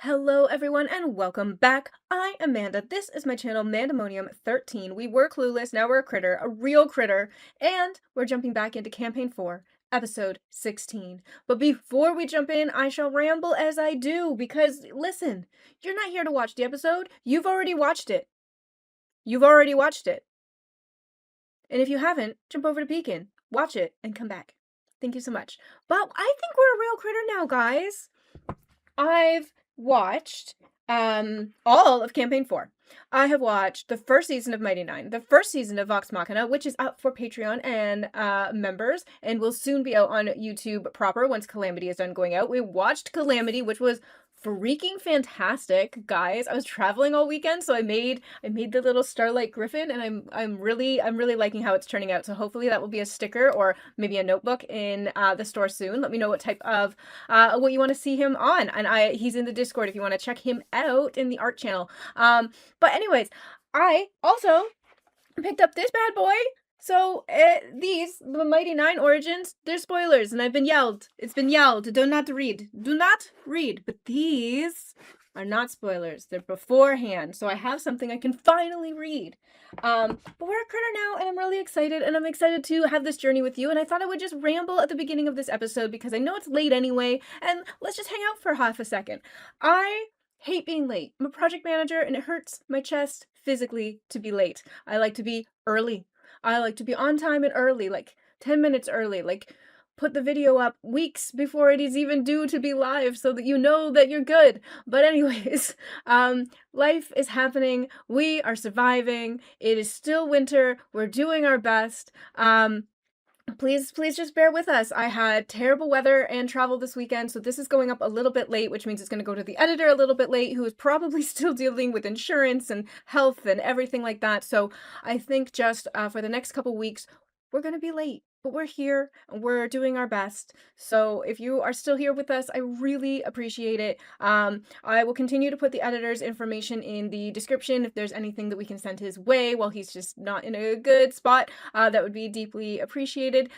Hello everyone and welcome back. I am Amanda. This is my channel Mandemonium 13. We were clueless, now we're a critter, a real critter, and we're jumping back into campaign 4, episode 16. But before we jump in, I shall ramble as I do because listen, you're not here to watch the episode. You've already watched it. You've already watched it. And if you haven't, jump over to Beacon, watch it, and come back. Thank you so much. But I think we're a real critter now, guys. I've watched all of campaign 4. I have watched the first season of Mighty Nine, the first season of Vox Machina, which is up for Patreon and members, and will soon be out on YouTube proper once Calamity is done going out. We watched Calamity, which was freaking fantastic, guys. I was traveling all weekend, so I made the little Starlight Griffin, and I'm really liking how it's turning out. So hopefully that will be a sticker or maybe a notebook in the store soon. Let me know what type of what you want to see him on, and he's in the Discord if you want to check him out in the art channel. But anyways, I also picked up this bad boy. So, the Mighty Nine Origins, they're spoilers, and I've been yelled. It's been yelled. Do not read. Do not read. But these are not spoilers. They're beforehand. So I have something I can finally read. But we're a critter now, and I'm really excited, and I'm excited to have this journey with you, and I thought I would just ramble at the beginning of this episode because I know it's late anyway, and let's just hang out for half a second. I hate being late. I'm a project manager, and it hurts my chest physically to be late. I like to be early. I like to be on time and early, like 10 minutes early, like put the video up weeks before it is even due to be live so that you know that you're good. But anyways, life is happening. We are surviving. It is still winter. We're doing our best. Please just bear with us. I had terrible weather and travel this weekend, so this is going up a little bit late, which means it's going to go to the editor a little bit late, who is probably still dealing with insurance and health and everything like that. So I think just for the next couple weeks, we're going to be late. But we're here, and we're doing our best. So if you are still here with us, I really appreciate it. I will continue to put the editor's information in the description if there's anything that we can send his way while he's just not in a good spot. That would be deeply appreciated.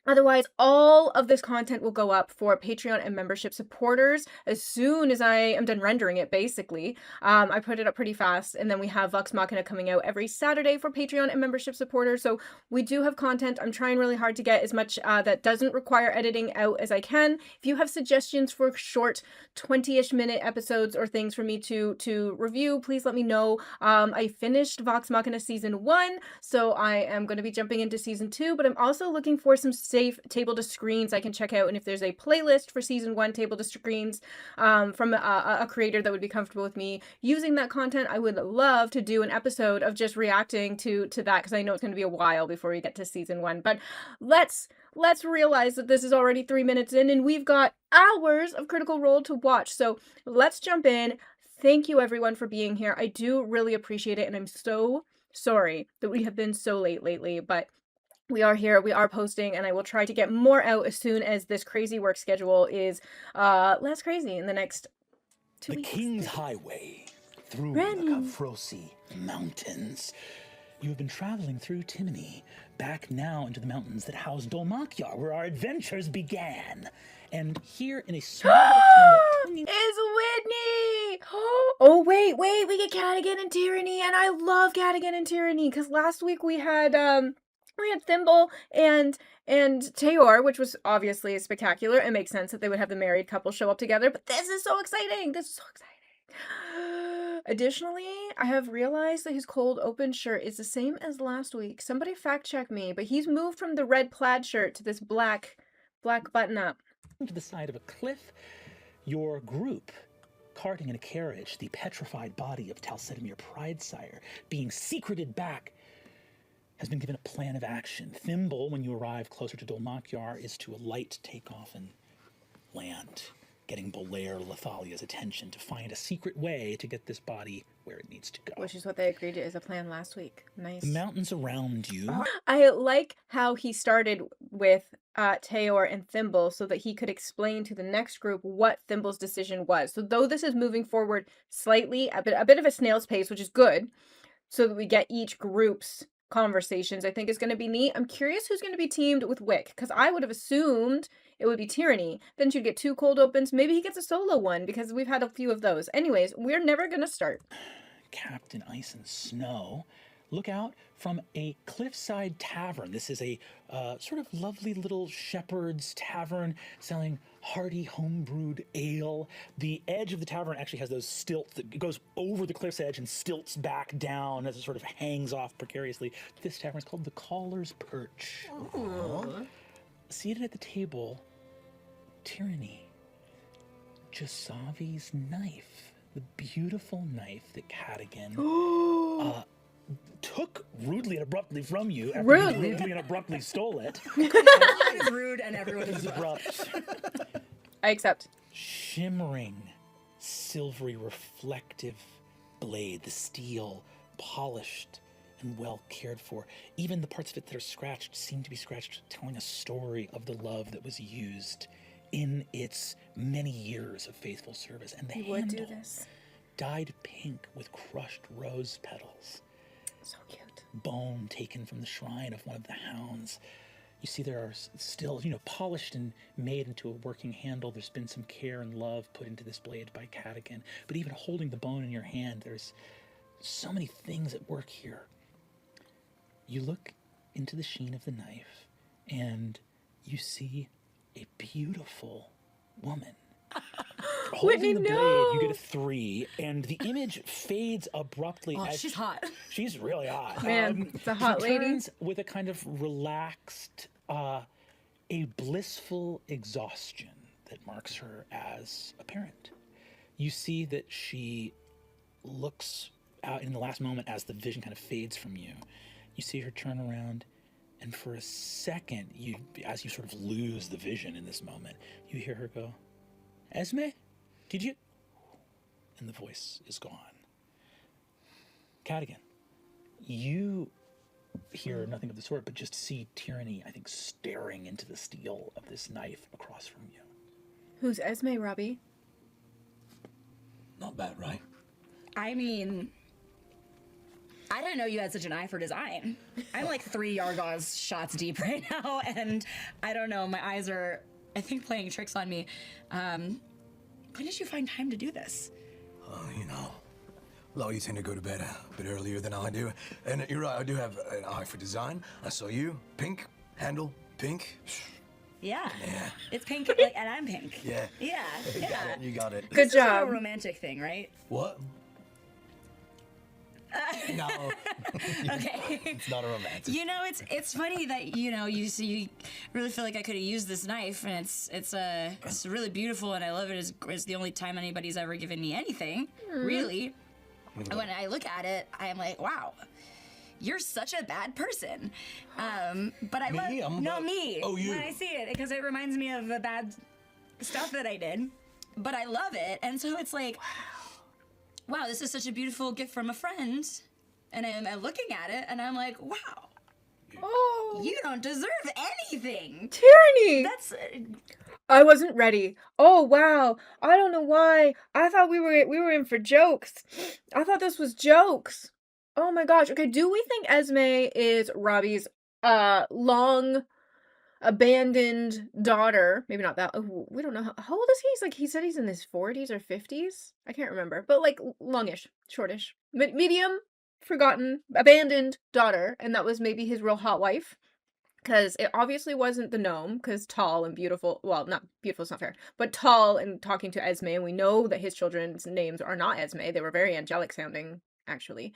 Otherwise, all of this content will go up for Patreon and membership supporters as soon as I am done rendering it, basically. I put it up pretty fast, and then we have Vox Machina coming out every Saturday for Patreon and membership supporters, so we do have content. I'm trying really hard to get as much that doesn't require editing out as I can. If you have suggestions for short 20-ish minute episodes or things for me to review, please let me know. I finished Vox Machina Season 1, so I am going to be jumping into Season 2, but I'm also looking for some safe table to screens I can check out, and if there's a playlist for Season 1 table to screens from a creator that would be comfortable with me using that content, I would love to do an episode of just reacting to that, because I know it's going to be a while before we get to Season 1. But let's realize that this is already 3 minutes in, and we've got hours of Critical Role to watch, so let's jump in. Thank you everyone for being here. I do really appreciate it, and I'm so sorry that we have been so late lately, but we are here, we are posting, and I will try to get more out as soon as this crazy work schedule is less crazy in the next 2 weeks. The King's Highway through the Kafrosi Mountains. You have been traveling through Timony, back now into the mountains that house Dolmakyar, where our adventures began. And here in a small town is Whitney! Oh wait, we get Cadigan and Tyranny, and I love Cadigan and Tyranny, because last week we had Thimble and Tayor, which was obviously spectacular. It makes sense that they would have the married couple show up together, but this is so exciting! This is so exciting! Additionally, I have realized that his cold open shirt is the same as last week. Somebody fact check me, but he's moved from the red plaid shirt to this black button up. To the side of a cliff, your group carting in a carriage the petrified body of Talsetamir Pridesire being secreted back has been given a plan of action. Thimble, when you arrive closer to Dolmakyar, is to alight, take off, and land, getting Bolair Lethalia's attention to find a secret way to get this body where it needs to go. Which is what they agreed to as a plan last week. Nice. The mountains around you. I like how he started with Tayor and Thimble so that he could explain to the next group what Thimble's decision was. So though this is moving forward slightly, a bit of a snail's pace, which is good, so that we get each group's conversations, I think is going to be neat. I'm curious who's going to be teamed with Wick, because I would have assumed it would be Tyranny. Then she'd get 2 cold opens. Maybe he gets a solo one because we've had a few of those. Anyways, we're never gonna start. Captain Ice and Snow, look out from a cliffside tavern. This is a sort of lovely little shepherd's tavern selling hearty homebrewed ale. The edge of the tavern actually has those stilts that goes over the cliff's edge and stilts back down as it sort of hangs off precariously. This tavern is called the Caller's Perch. Ooh. Seated at the table, Tyranny, Jasavi's knife. The beautiful knife that Cadigan took rudely and abruptly from you after you rudely and abruptly stole it. Everyone is rude and everyone is Abrupt. I accept. Shimmering, silvery, reflective blade, the steel, polished and well cared for. Even the parts of it that are scratched seem to be scratched, telling a story of the love that was used in its many years of faithful service. And the handle dyed pink with crushed rose petals. So cute. Bone taken from the shrine of one of the hounds. You see there are still, polished and made into a working handle. There's been some care and love put into this blade by Cadigan. But even holding the bone in your hand, there's so many things at work here. You look into the sheen of the knife and you see a beautiful woman. Whitney, Holding the blade, no! you get a 3, and the image fades abruptly. Oh, as she's hot. She's really hot. Man, it's a hot she lady. turns with a kind of relaxed, a blissful exhaustion that marks her as apparent. You see that she looks out in the last moment as the vision kind of fades from you. You see her turn around, and for a second, as you sort of lose the vision in this moment, you hear her go, "Esme, did you?" And the voice is gone. Cadigan, you hear nothing of the sort, but just see Tyranny, I think, staring into the steel of this knife across from you. Who's Esme, Robbie? Not bad, right? I mean, I didn't know you had such an eye for design. I'm like 3 Yargauz shots deep right now, and I don't know, my eyes are, I think, playing tricks on me. When did you find time to do this? A lot of you tend to go to bed a bit earlier than I do. And you're right, I do have an eye for design. I saw you, pink, handle, pink. Yeah. Yeah. It's pink, like, and I'm pink. Yeah. Yeah, You got it, you got it. Good This is job. a romantic thing, right? What? No. Okay. It's not a romantic. You know, it's funny that you really feel like I could have used this knife, and it's really beautiful, and I love it. It's the only time anybody's ever given me anything, really. And when I look at it, I'm like, wow, you're such a bad person. But I Me? love me. Oh, you. When I see it, because it reminds me of the bad stuff that I did. But I love it, and so it's like, wow, this is such a beautiful gift from a friend. And I'm looking at it, and I'm like, wow, Oh, you don't deserve anything. Tyranny! That's I wasn't ready. Oh wow! I don't know why. I thought we were in for jokes. I thought this was jokes. Oh my gosh. Okay, do we think Esme is Robbie's long abandoned daughter? Maybe not that. Oh, we don't know how old is he? He's like, he said he's in his 40s or 50s. I can't remember, but like longish, shortish, medium, forgotten, abandoned daughter, and that was maybe his real hot wife. Because it obviously wasn't the gnome, because tall and beautiful, well, not beautiful, it's not fair, but tall and talking to Esme, and we know that his children's names are not Esme. They were very angelic sounding, actually.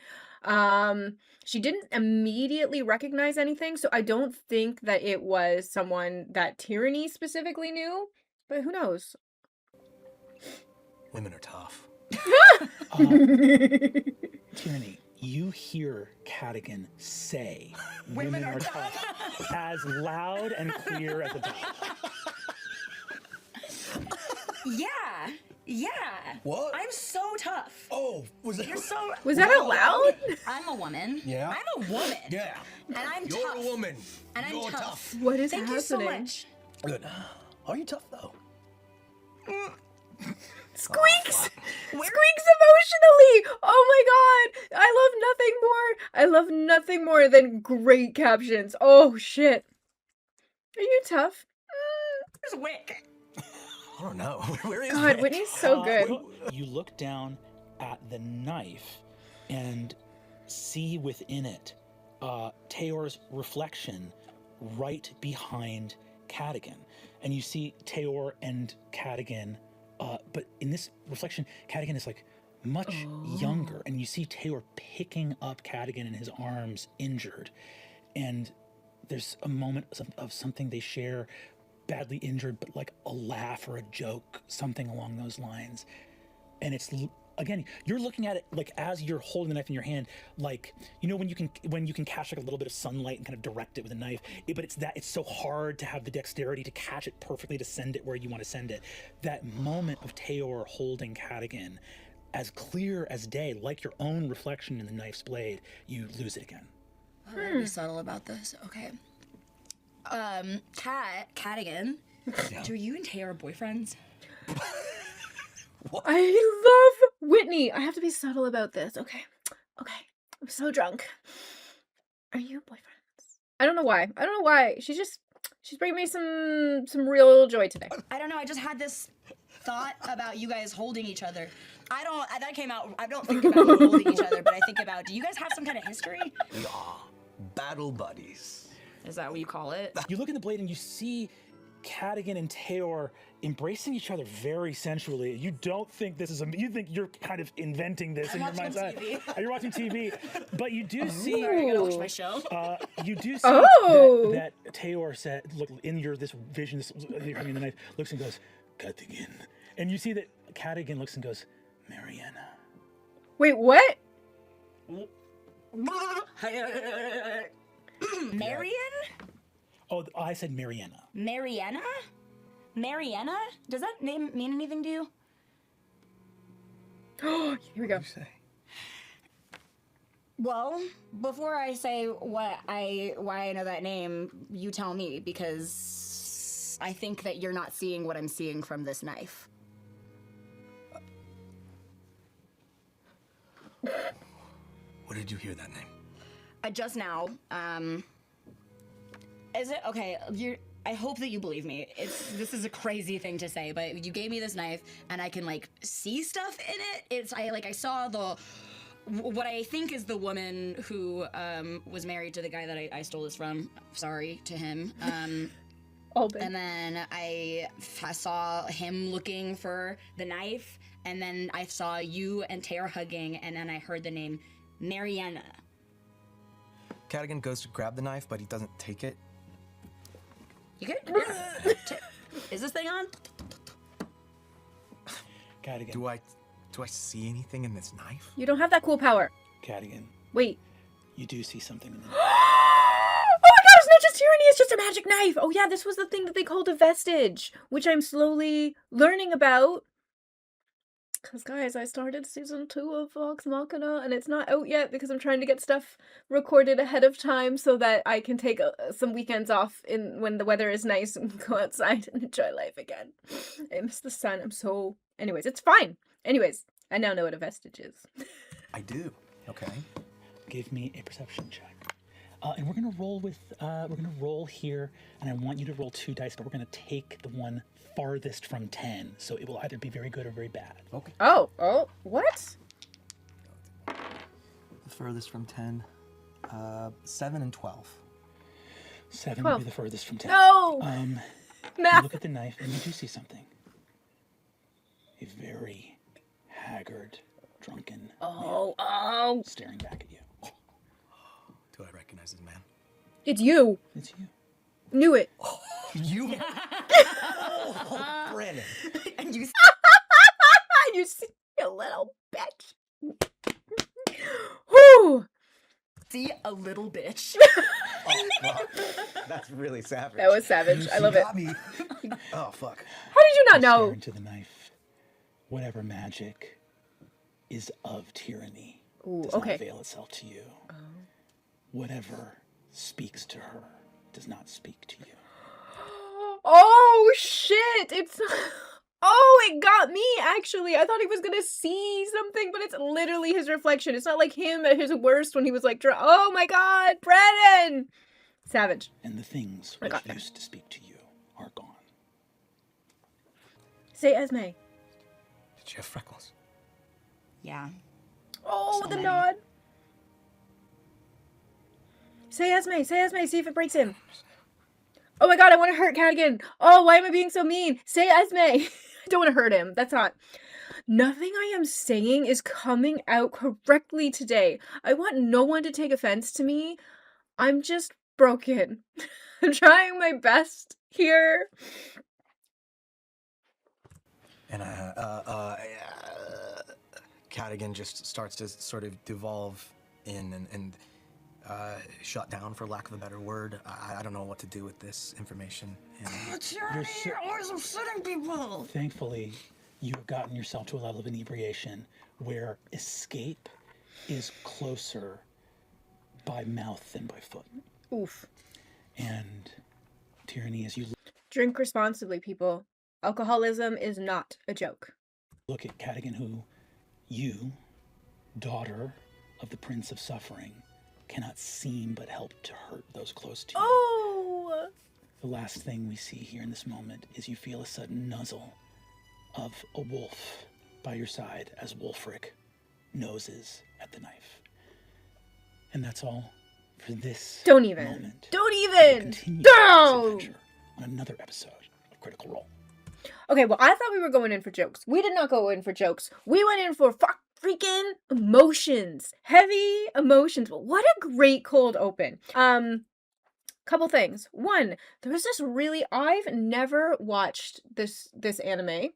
She didn't immediately recognize anything, so I don't think that it was someone that Tyranny specifically knew, but who knows? Women are tough. Tyranny, you hear Cadigan say, "Women are tough," as loud and clear as a bell. yeah. What? I'm so tough. Oh, was that? You're so. Was that out loud? I'm a woman. Yeah? I'm a woman. Yeah. And I'm You're tough. a woman. And I'm You're tough. What is Thank happening? you so much. Good. Are you tough though? Squeaks! Squeaks emotionally! Oh my god! I love nothing more than great captions. Oh shit. Are you tough? Where's Wick? I don't know. Where is God, Vic? Whitney's so good. You look down at the knife and see within it Tayor's reflection right behind Cadigan. And you see Tayor and Cadigan, but in this reflection, Cadigan is like much younger. And you see Tayor picking up Cadigan in his arms, injured. And there's a moment of something they share, badly injured, but like a laugh or a joke, something along those lines. And it's, again, you're looking at it like as you're holding the knife in your hand, like, you know, when you can catch like a little bit of sunlight and kind of direct it with a knife, but it's so hard to have the dexterity to catch it perfectly, to send it where you want to send it. That moment of Tayor holding Cadigan, as clear as day, like your own reflection in the knife's blade, you lose it again. I'm gonna be subtle about this. Okay. Cadigan. Yeah. Do you and Taylor boyfriends? I love Whitney. I have to be subtle about this. Okay. I'm so drunk. Are you boyfriends? I don't know why. She's bringing me some real joy today. I don't know. I just had this thought about you guys holding each other. I don't think about you holding each other, but I think about, do you guys have some kind of history? We are battle buddies. Is that what you call it? You look in the blade and you see Cadigan and Tayor embracing each other very sensually. You don't think this is you think you're kind of inventing this in your mind's eye. You're watching TV, but you do see. Sorry, I gotta watch my show. You do see that Tayor said, "Look in this vision, you're having the knife." Looks and goes, "Cadigan," and you see that Cadigan looks and goes, "Marienna." Wait, what? Marion? Oh, I said Marienna. Marienna? Marienna? Does that name mean anything to you? Here we go. What do you say? Well, before I say why I know that name, you tell me, because I think that you're not seeing what I'm seeing from this knife. Where did you hear that name? Just now. Is it okay? I hope that you believe me. This is a crazy thing to say, but you gave me this knife, and I can like see stuff in it. I saw what I think is the woman who was married to the guy that I stole this from. Sorry to him. And then I saw him looking for the knife, and then I saw you and Tara hugging, and then I heard the name Marienna. Cadigan goes to grab the knife, but he doesn't take it. You good? Is this thing on? Cadigan. Do I see anything in this knife? You don't have that cool power. Cadigan. Wait. You do see something in the knife. Oh my god, it's not just tyranny, it's just a magic knife. Oh yeah, this was the thing that they called a vestige, which I'm slowly learning about. Because guys, I started season 2 of Vox Machina, and it's not out yet because I'm trying to get stuff recorded ahead of time so that I can take some weekends off when the weather is nice and go outside and enjoy life again. I miss the sun. Anyways, it's fine. Anyways, I now know what a vestige is. I do. Okay. Give me a perception check. And we're gonna roll here, and I want you to roll 2 dice, but we're gonna take the one farthest from 10, so it will either be very good or very bad. Okay. Oh, what? The furthest from 10. 7 and 12. 7 12. would be the furthest from 10. No! You Math. look at the knife, and you do see something. A very haggard, drunken man staring back at you. Do I recognize this man? It's you. It's you. Knew it. You? Oh, Brandon. And you You see a little bitch. Whew. see a little bitch. Oh, fuck. That's really savage. That was savage. I love it. Got me. Oh, fuck. How did you not You stare know? into the knife. Whatever magic is of tyranny Ooh, does okay. not avail itself to you. Whatever speaks to her does not speak to you. Oh shit! It's it got me actually. I thought he was gonna see something, but it's literally his reflection. It's not like him at his worst when he was like, oh my god, Brennan! Savage. And the things I which got there. used to speak to you are gone. Say Esme. Did you have freckles? Yeah. Oh, So the many. nod. Say Esme, see if it breaks him. Oh my god, I want to hurt Cadigan. Oh, why am I being so mean? Say Esme. I don't want to hurt him. That's not... Nothing I am saying is coming out correctly today. I want no one to take offense to me. I'm just broken. I'm trying my best here. And Cadigan just starts to sort of devolve in and shut down, for lack of a better word. I don't know what to do with this information. And Tyranny, you're always upsetting people. Thankfully, you have gotten yourself to a level of inebriation where escape is closer by mouth than by foot. Oof. And Tyranny, as you Drink responsibly, people. Alcoholism is not a joke. look at Cadigan, who you, daughter of the Prince of Suffering, cannot seem but help to hurt those close to you. Oh! The last thing we see here in this moment is you feel a sudden nuzzle of a wolf by your side as Wulfric noses at the knife. And that's all for this Don't even. moment. Don't We will even! continue this Don't! adventure on another episode of Critical Role. Okay, well, I thought we were going in for jokes. We did not go in for jokes. We went in for freaking emotions. Heavy emotions. But what a great cold open. Couple things. One, there was this really... I've never watched this anime.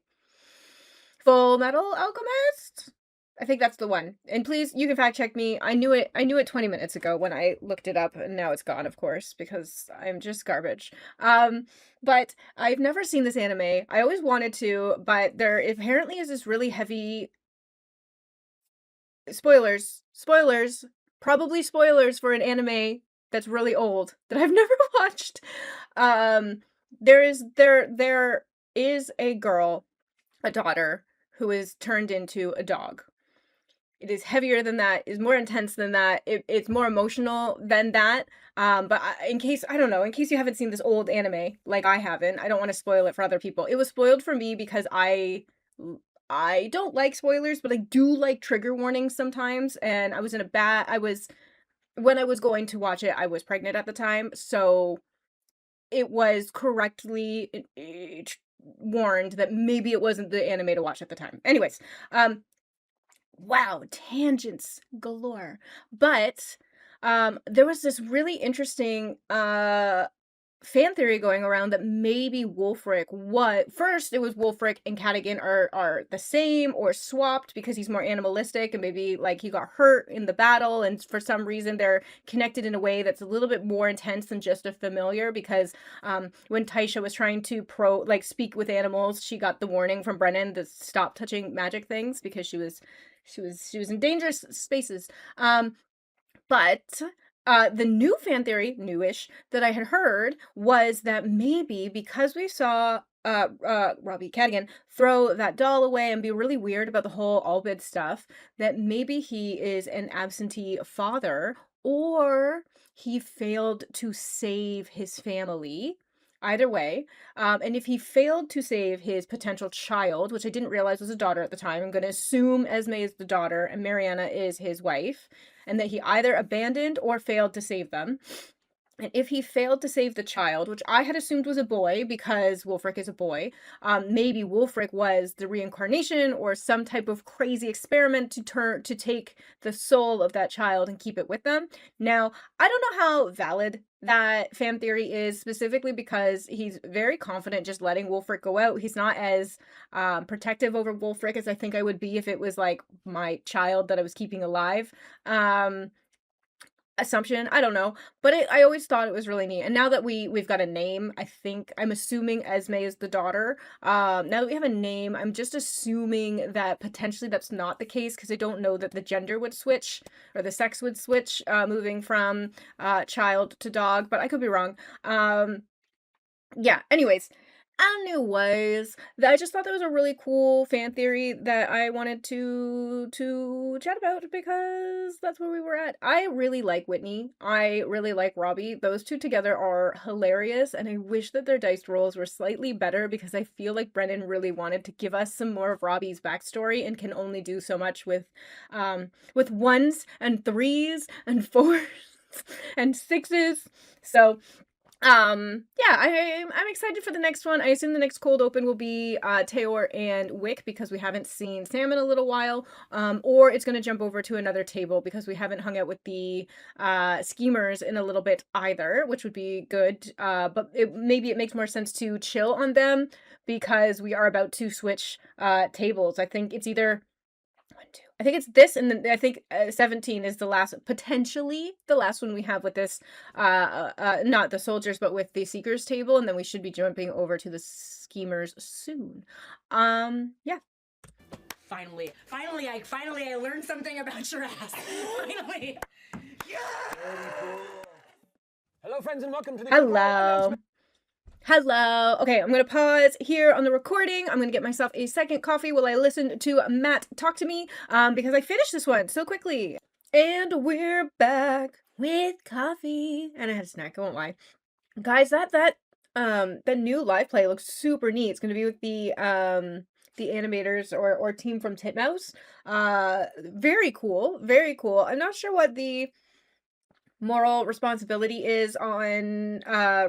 Full Metal Alchemist? I think that's the one. And please, you can fact check me. I knew it 20 minutes ago when I looked it up, and now it's gone, of course, because I'm just garbage. But I've never seen this anime. I always wanted to, but there apparently is this really heavy... Spoilers. Probably spoilers for an anime that's really old that I've never watched. There is a girl, a daughter, who is turned into a dog. It is heavier than that, is more intense than that, it's more emotional than that. But in case you haven't seen this old anime, like I haven't, I don't want to spoil it for other people. It was spoiled for me because I don't like spoilers, but I do like trigger warnings sometimes, and when I was going to watch it, I was pregnant at the time, so it was correctly warned that maybe it wasn't the anime to watch at the time. Anyways, wow, tangents galore. But there was this really interesting fan theory going around that maybe Wulfric first it was Wulfric and Cadigan are the same or swapped because he's more animalistic, and maybe like he got hurt in the battle, and for some reason they're connected in a way that's a little bit more intense than just a familiar, because when Thaisha was trying to speak with animals, she got the warning from Brennan to stop touching magic things because she was in dangerous spaces. But the new fan theory, newish, that I had heard was that maybe because we saw Robbie Cadigan throw that doll away and be really weird about the whole Albid stuff, that maybe he is an absentee father, or he failed to save his family. Either way. And if he failed to save his potential child, which I didn't realize was a daughter at the time, I'm going to assume Esme is the daughter and Marienna is his wife, and that he either abandoned or failed to save them. And if he failed to save the child, which I had assumed was a boy because Wulfric is a boy, maybe Wulfric was the reincarnation or some type of crazy experiment to take the soul of that child and keep it with them. Now, I don't know how valid that fan theory is, specifically because he's very confident just letting Wulfric go out. He's not as protective over Wulfric as I think I would be if it was like my child that I was keeping alive. Assumption, I don't know, but I always thought it was really neat. And now that we've got a name, I'm assuming Esme is the daughter. Now that we have a name, I'm just assuming that potentially that's not the case, because I don't know that the gender would switch or the sex would switch, moving from child to dog, but I could be wrong. Yeah, anyways, and new ways. I just thought that was a really cool fan theory that I wanted to chat about because that's where we were at. I really like Whitney. I really like Robbie. Those two together are hilarious, and I wish that their dice rolls were slightly better because I feel like Brennan really wanted to give us some more of Robbie's backstory and can only do so much with ones and threes and fours and sixes. So yeah, I'm excited for the next one. I assume the next cold open will be Teor and Wick because we haven't seen Sam in a little while. Or it's gonna jump over to another table because we haven't hung out with the schemers in a little bit either, which would be good. But maybe it makes more sense to chill on them because we are about to switch tables. I think it's either I think it's this, and then I think 17 is the last, potentially the last one we have with this, not the soldiers, but with the seekers table, and then we should be jumping over to the schemers soon. Yeah. Finally, I learned something about your ass. Finally. Yeah. Hello, friends, and welcome to the Hello. Hello. Okay, I'm gonna pause here on the recording. I'm gonna get myself a second coffee while I listen to Matt talk to me, because I finished this one so quickly. And we're back with coffee. And I had a snack, I won't lie. Guys, that new live play looks super neat. It's gonna be with the animators or team from Titmouse. Very cool, very cool. I'm not sure what the moral responsibility is on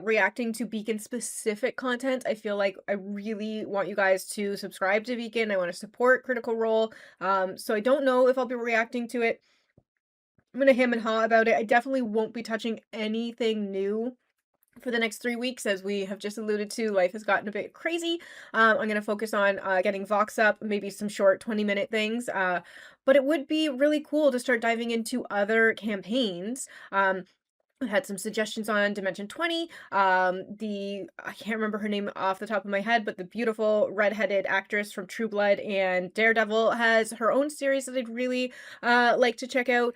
reacting to Beacon specific content. I feel like I really want you guys to subscribe to Beacon. I want to support Critical Role. So I don't know if I'll be reacting to it. I'm gonna hem and haw about it. I definitely won't be touching anything new for the next 3 weeks, as we have just alluded to. Life has gotten a bit crazy. I'm going to focus on getting Vox up, maybe some short 20-minute things. But it would be really cool to start diving into other campaigns. I had some suggestions on Dimension 20. I can't remember her name off the top of my head, but the beautiful redheaded actress from True Blood and Daredevil has her own series that I'd really like to check out.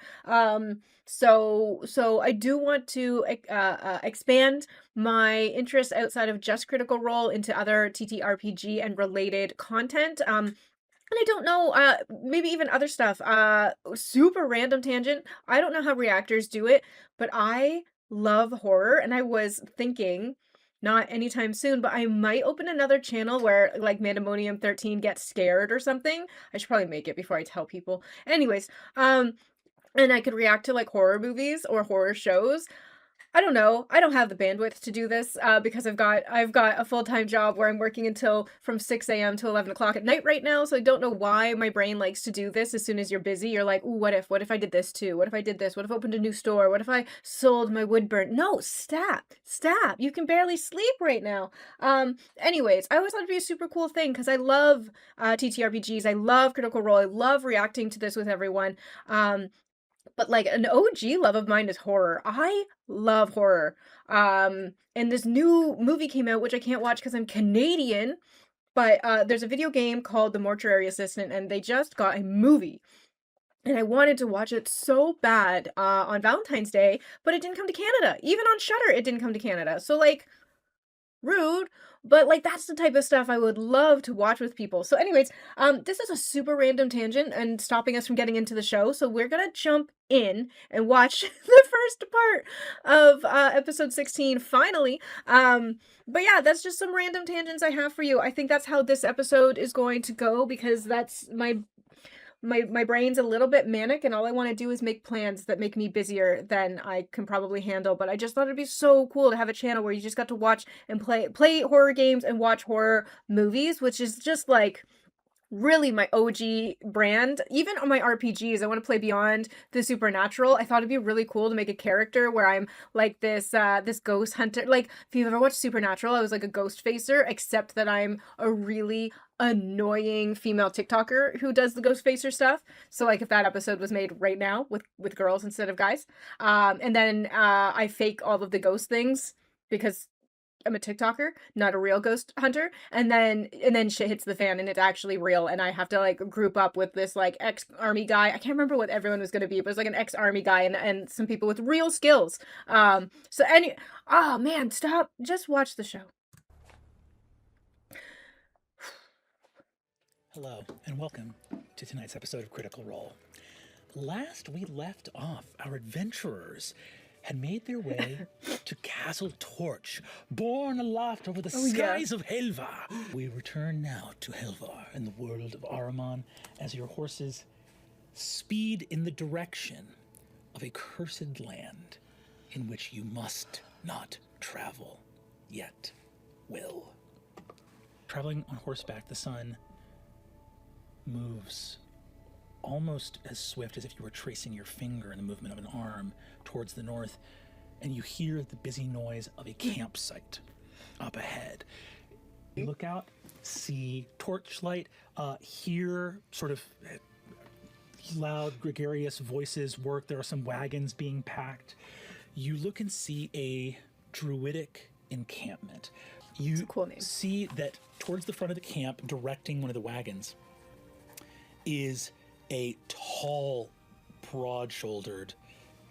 So I do want to expand my interest outside of just Critical Role into other TTRPG and related content. And I don't know, maybe even other stuff. Super random tangent. I don't know how reactors do it, but I love horror, and I was thinking, not anytime soon, but I might open another channel where, like, Mandemonium 13 gets scared or something. I should probably make it before I tell people. Anyways, and I could react to, like, horror movies or horror shows. I don't know. I don't have the bandwidth to do this because I've got a full-time job where I'm working until from 6 a.m. to 11 o'clock at night right now, so I don't know why my brain likes to do this. As soon as you're busy, you're like, ooh, what if I did this too? What if I did this? What if I opened a new store? What if I sold my wood burn? No, stop. You can barely sleep right now. Anyways, I always thought it'd be a super cool thing because I love TTRPGs. I love Critical Role. I love reacting to this with everyone. But, like, an OG love of mine is horror. I love horror. And this new movie came out, which I can't watch because I'm Canadian, but there's a video game called The Mortuary Assistant, and they just got a movie. And I wanted to watch it so bad on Valentine's Day, but it didn't come to Canada. Even on Shudder, it didn't come to Canada. So, like, rude, but, like, that's the type of stuff I would love to watch with people. So anyways, this is a super random tangent and stopping us from getting into the show, so we're gonna jump in and watch the first part of episode 16 finally. But yeah, that's just some random tangents I have for you. I think that's how this episode is going to go because that's my brain's a little bit manic, and all I want to do is make plans that make me busier than I can probably handle. But I just thought it'd be so cool to have a channel where you just got to watch and play horror games and watch horror movies, which is just like really my OG brand. Even on my RPGs, I want to play beyond the supernatural. I thought it'd be really cool to make a character where I'm like this ghost hunter. Like, if you've ever watched Supernatural, I was like a ghost facer, except that I'm a really annoying female TikToker who does the ghost facer stuff. So, like, if that episode was made right now with girls instead of guys, and then I fake all of the ghost things because I'm a TikToker, not a real ghost hunter, and then shit hits the fan and it's actually real, and I have to, like, group up with this, like, ex-army guy. I can't remember what everyone was gonna be, but it was like an ex-army guy and some people with real skills. Oh man, stop. Just watch the show. Hello, and welcome to tonight's episode of Critical Role. Last we left off, our adventurers had made their way to Castle Torch, borne aloft over the skies of Helvar. We return now to Helvar in the world of Ahriman as your horses speed in the direction of a cursed land in which you must not travel, yet will. Traveling on horseback, the sun moves almost as swift as if you were tracing your finger in the movement of an arm towards the north, and you hear the busy noise of a campsite up ahead. You look out, see torchlight, hear sort of loud, gregarious voices work. There are some wagons being packed. You look and see a druidic encampment. You a cool name. see that towards the front of the camp, directing one of the wagons, is a tall, broad-shouldered,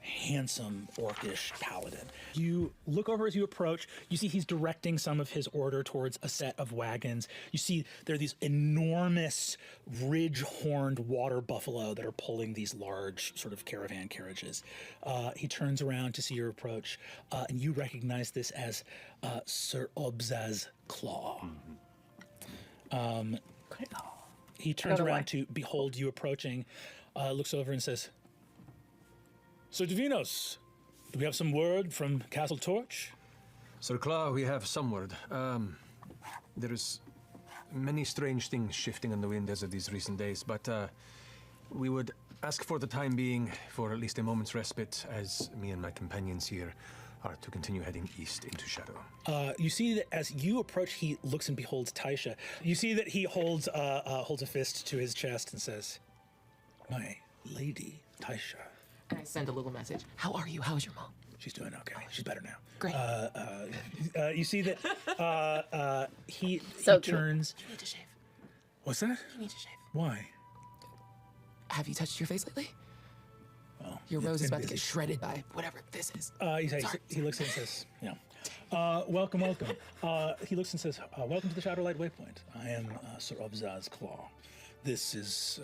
handsome, orcish paladin. You look over as you approach, you see he's directing some of his order towards a set of wagons. You see there are these enormous ridge-horned water buffalo that are pulling these large sort of caravan carriages. He turns around to see your approach, and you recognize this as Sir Obza's Claw. He turns around to behold you approaching, looks over and says, Sir Divinos, do we have some word from Castle Torch? Sir Claw, we have some word. There is many strange things shifting in the wind as of these recent days, but we would ask for the time being for at least a moment's respite as me and my companions here are to continue heading east into Shadow. You see that as you approach, he looks and beholds Thaisha. You see that he holds a fist to his chest and says, My lady, Thaisha. And I send a little message. How are you? How's your mom? She's doing okay. She's better now. Great. You see that he So cute. turns. You need to shave. What's that? You need to shave. Why? Have you touched your face lately? Oh, Your it's rose is been about to busy. get shredded by whatever this is. He looks and says, welcome. He looks and says, welcome to the Shadowlight Waypoint. I am Sir Obza's Claw. This is,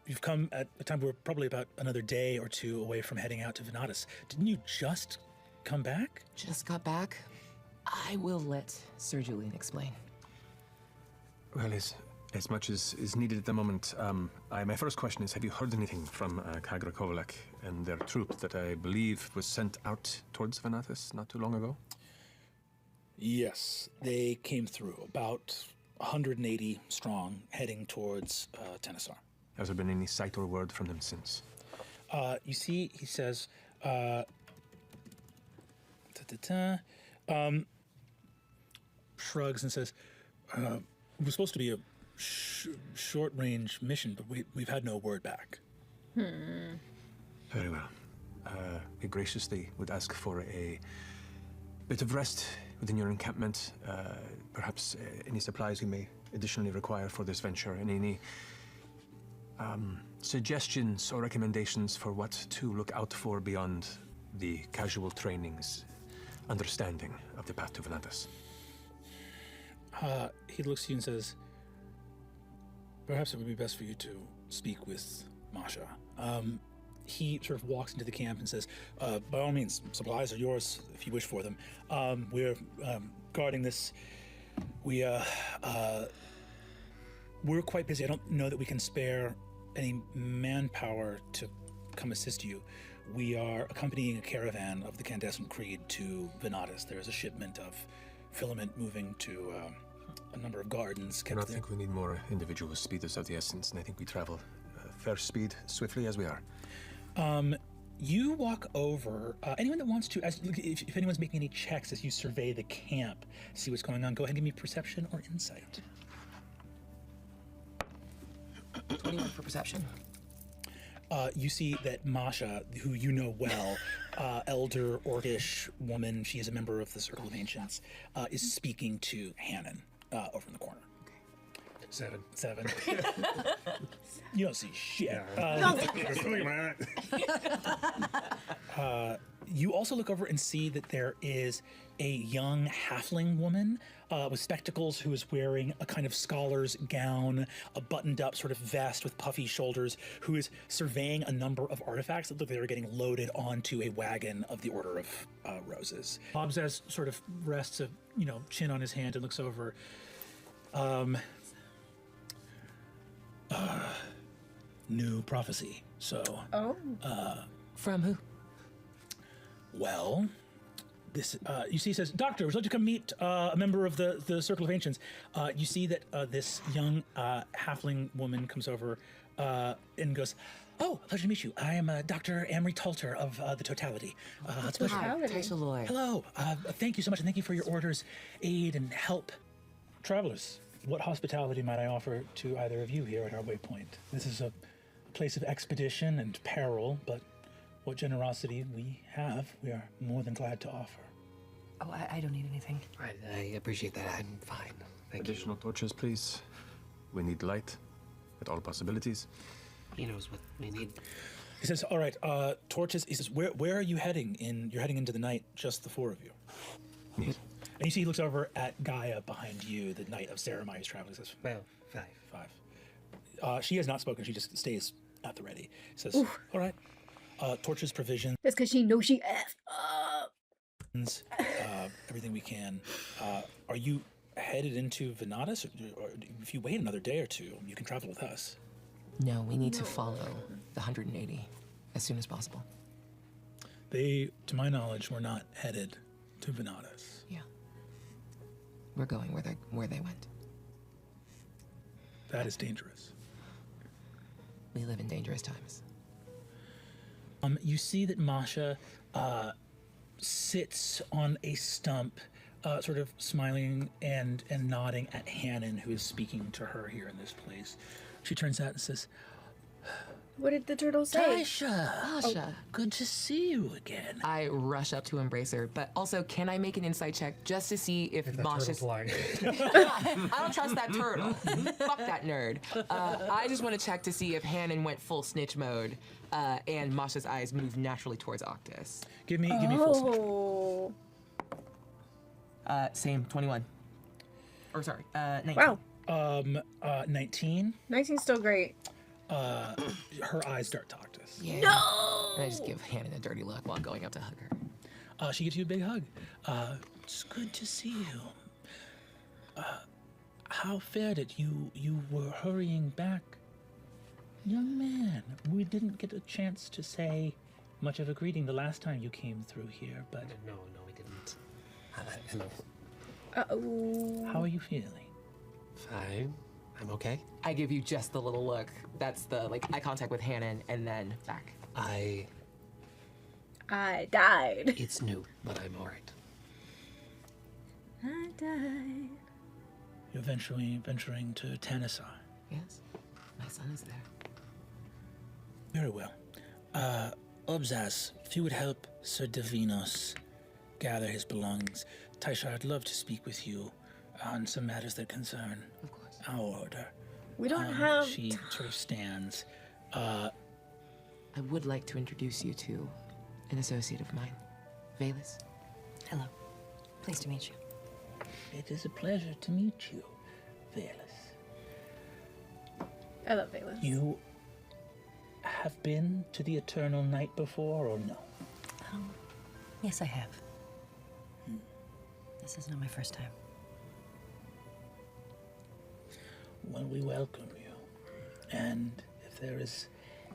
you've come at a time we're probably about another day or two away from heading out to Venatus. Didn't you just come back? Just got back. I will let Sir Julien explain. Well, as much as is needed at the moment, my first question is, have you heard anything from Kagra Kovalek and their troop that I believe was sent out towards Venatus not too long ago? Yes, they came through, about 180 strong, heading towards Tannesar. Has there been any sight or word from them since? You see, he says, shrugs and says, it was supposed to be a short-range mission, but we've had no word back. Very well. We graciously would ask for a bit of rest within your encampment, perhaps any supplies you may additionally require for this venture, and any suggestions or recommendations for what to look out for beyond the casual training's understanding of the path to Venatus. He looks at you and says, perhaps it would be best for you to speak with Masha. He sort of walks into the camp and says, by all means, supplies are yours if you wish for them. We're guarding this. We're quite busy. I don't know that we can spare any manpower to come assist you. We are accompanying a caravan of the Candescent Creed to Venatus. There is a shipment of filament moving to a number of gardens. I think we need more individuals. Speed is of the essence, and I think we travel fair speed, swiftly as we are. You walk over. Anyone that wants to, if anyone's making any checks as you survey the camp, see what's going on, go ahead and give me perception or insight. 21 for perception. You see that Masha, who you know well, elder orcish woman, she is a member of the Circle of Ancients, is speaking to Hannon over in the corner. 7. You don't see shit. You also look over and see that there is a young halfling woman with spectacles who is wearing a kind of scholar's gown, a buttoned up sort of vest with puffy shoulders, who is surveying a number of artifacts that look like they're getting loaded onto a wagon of the Order of Roses. Obzaz sort of rests a chin on his hand and looks over. New prophecy. So. Oh. From who? Well, this, you see, says, Doctor, would you like to come meet a member of the Circle of Ancients? You see that this young halfling woman comes over and goes, oh, pleasure to meet you. I am Dr. Amory Talter of the Totality. It's a pleasure. Hi, Thaisha Lloyd. Hello. Thank you so much, and thank you for your orders, aid, and help. Travelers, what hospitality might I offer to either of you here at our waypoint? This is a place of expedition and peril, but what generosity we have, we are more than glad to offer. Oh, I don't need anything. I appreciate that. I'm fine. Thank Additional torches, please. We need light at all possibilities. you. He knows what we need. He says, all right, torches. He says, where are you heading? You're heading into the night, just the four of you. Yes. And you see he looks over at Gaia behind you, the knight of Saramai who's traveling. He says, Well, 5. 5. She has not spoken. She just stays at the ready. He says, all right, torches, provisions. That's because she knows she effed up. Everything we can. Are you headed into Venatus? Or if you wait another day or two, you can travel with us. No, we need to follow the 180 as soon as possible. They, to my knowledge, were not headed to Venatus. Yeah. We're going where they went. That is dangerous. We live in dangerous times. You see that Masha sits on a stump, sort of smiling and nodding at Hannon, who is speaking to her here in this place. She turns out and says, What did the turtle say? Thaisha! Masha. Good to see you again. I rush up to embrace her, but also, can I make an insight check just to see if Masha's... lying. I don't trust that turtle. Fuck that nerd. I just want to check to see if Hannon went full snitch mode, and Masha's eyes move naturally towards Octus. Give me full snitch. Same, 21. Or sorry, 19. Wow. 19. 19's still great. Her eyes dart to Octus. Yeah. No! And I just give Hannon a dirty look while going up to hug her. She gives you a big hug. It's good to see you. How fared it? You were hurrying back. Young man, we didn't get a chance to say much of a greeting the last time you came through here, but... No, we didn't. Hello. Uh-oh. How are you feeling? Fine. I'm okay. I give you just the little look. That's the, eye contact with Hannon, and then back. I died. It's new, but I'm alright. I died. You're venturing to Tannesar. Yes, my son is there. Very well. Obzaz, if you would help Sir Divinos gather his belongings. Thaisha, I'd love to speak with you on some matters that concern Of course. our order. We don't have... She sort of stands. I would like to introduce you to an associate of mine, Valus. Hello. Pleased to meet you. It is a pleasure to meet you, Valus. I love Valus. You have been to the Eternal Night before, or no? Yes, I have. This is not my first time. Well, we welcome you. And if there is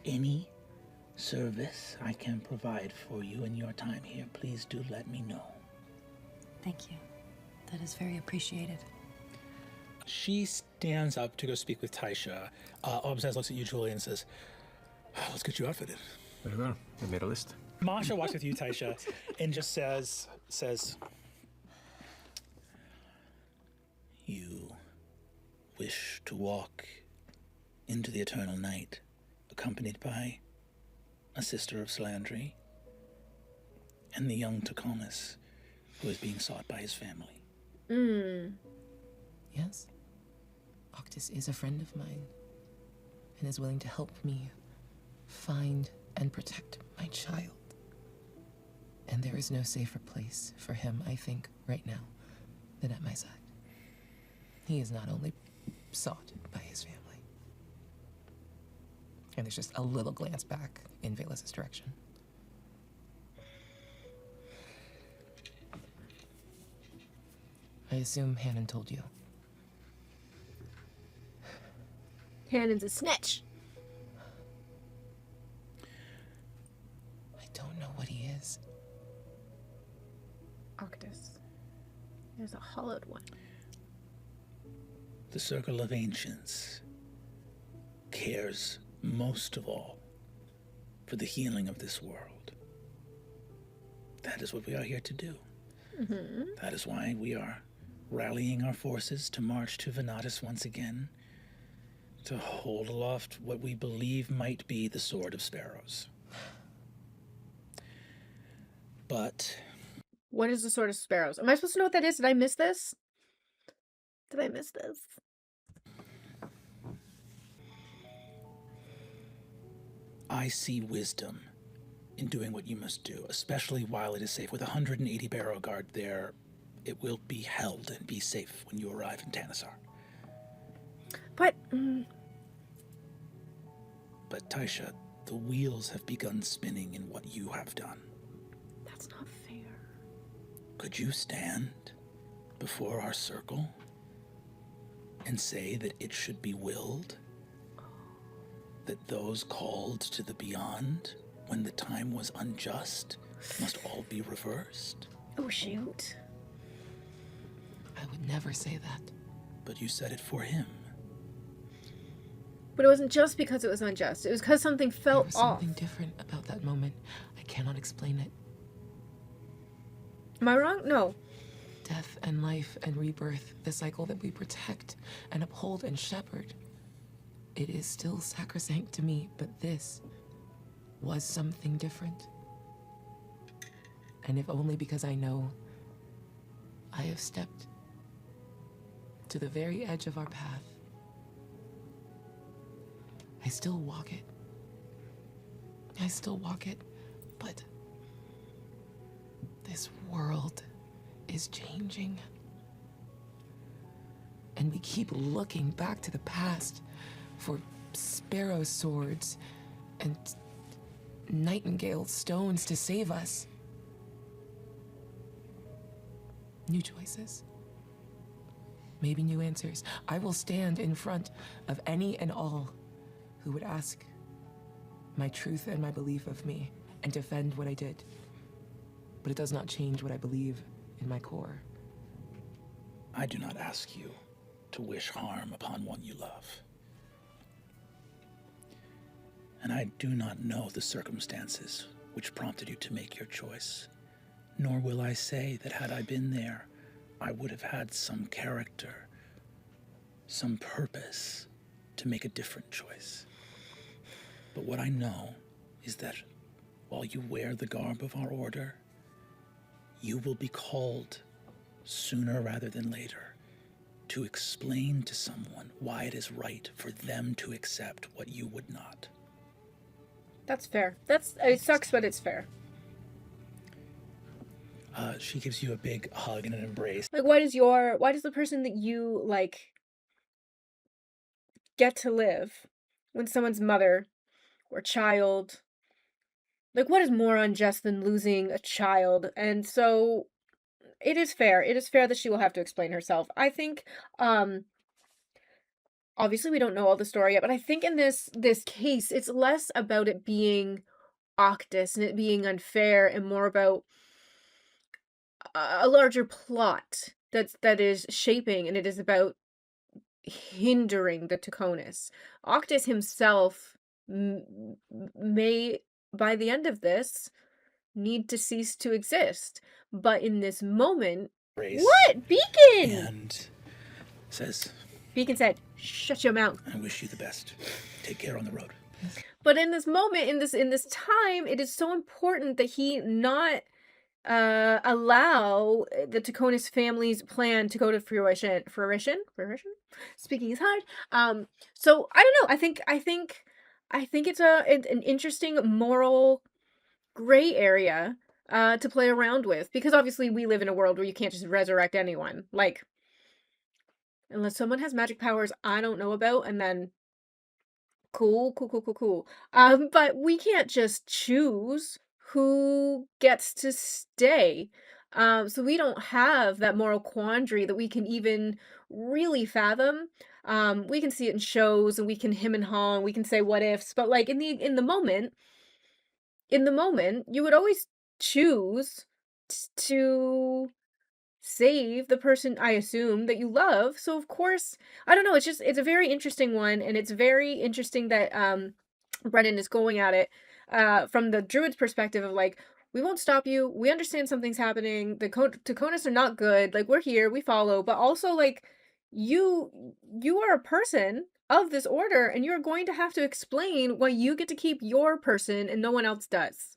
any service I can provide for you in your time here, please do let me know. Thank you. That is very appreciated. She stands up to go speak with Thaisha. Obzaz looks at you, Julien, and says, let's get you outfitted. Very well. We made a list. Masha walks with you, Thaisha, and just says, you wish to walk into the eternal night, accompanied by a sister of Slandry and the young Tachonis, who is being sought by his family. Yes. Octus is a friend of mine and is willing to help me find and protect my child. And there is no safer place for him, I think, right now, than at my side. He is not only sought by his family. And there's just a little glance back in Velas's direction. I assume Hannon told you. Hannon's a snitch. I don't know what he is. Octus. There's a hollowed one. The Circle of Ancients cares most of all for the healing of this world. That is what we are here to do. Mm-hmm. That is why we are rallying our forces to march to Venatus once again, to hold aloft what we believe might be the Sword of Sparrows. But What is the Sword of Sparrows? Am I supposed to know what that is? Did I miss this? Did I miss this? I see wisdom in doing what you must do, especially while it is safe. With 180 Barrow Guard there, it will be held and be safe when you arrive in Tannesar. But, But Thaisha, the wheels have begun spinning in what you have done. that's not fair. Could you stand before our circle and say that it should be willed? That those called to the beyond, when the time was unjust, must all be reversed? Oh, shoot. I would never say that. But you said it for him. But it wasn't just because it was unjust. It was because something There felt was off. something different about that moment. I cannot explain it. Am I wrong? No. Death and life and rebirth, the cycle that we protect and uphold and shepherd. It is still sacrosanct to me, but this was something different. And if only because I know I have stepped to the very edge of our path. I still walk it. I still walk it, but this world is changing. And we keep looking back to the past for sparrow swords and nightingale stones to save us. New choices. Maybe new answers. I will stand in front of any and all who would ask my truth and my belief of me and defend what I did. But it does not change what I believe in my core. I do not ask you to wish harm upon one you love. And I do not know the circumstances which prompted you to make your choice. Nor will I say that had I been there, I would have had some character, some purpose to make a different choice. But what I know is that while you wear the garb of our order, you will be called sooner rather than later to explain to someone why it is right for them to accept what you would not. That's fair. It sucks, but it's fair. She gives you a big hug and an embrace. Like, why does the person that you, like, get to live when someone's mother or child, like, what is more unjust than losing a child? And so it is fair. It is fair that she will have to explain herself. I think, obviously we don't know all the story yet, but I think in this case, it's less about it being Octus and it being unfair and more about a larger plot that is shaping, and it is about hindering the Tachonis. Octus himself may, by the end of this, need to cease to exist. But in this moment, Embrace. What? Beacon! And says, Beacon said, shut your mouth. I wish you the best. Take care on the road. But in this moment, in this time, it is so important that he not allow the Tachonis family's plan to go to fruition. Speaking is hard. So I don't know. I think it's an interesting moral gray area to play around with. Because obviously we live in a world where you can't just resurrect anyone. Like, unless someone has magic powers I don't know about, and then cool, cool, cool, cool, cool. But we can't just choose who gets to stay. So we don't have that moral quandary that we can even really fathom. We can see it in shows and we can him and haw and we can say what ifs, but like in the moment, you would always choose to save the person I assume that you love. So of course, I don't know, it's a very interesting one, and it's very interesting that Brennan is going at it from the druid's perspective of like, we won't stop you. We understand something's happening. The Tachonis are not good. Like, we're here, we follow, but also like you are a person of this order, and you're going to have to explain why you get to keep your person and no one else does.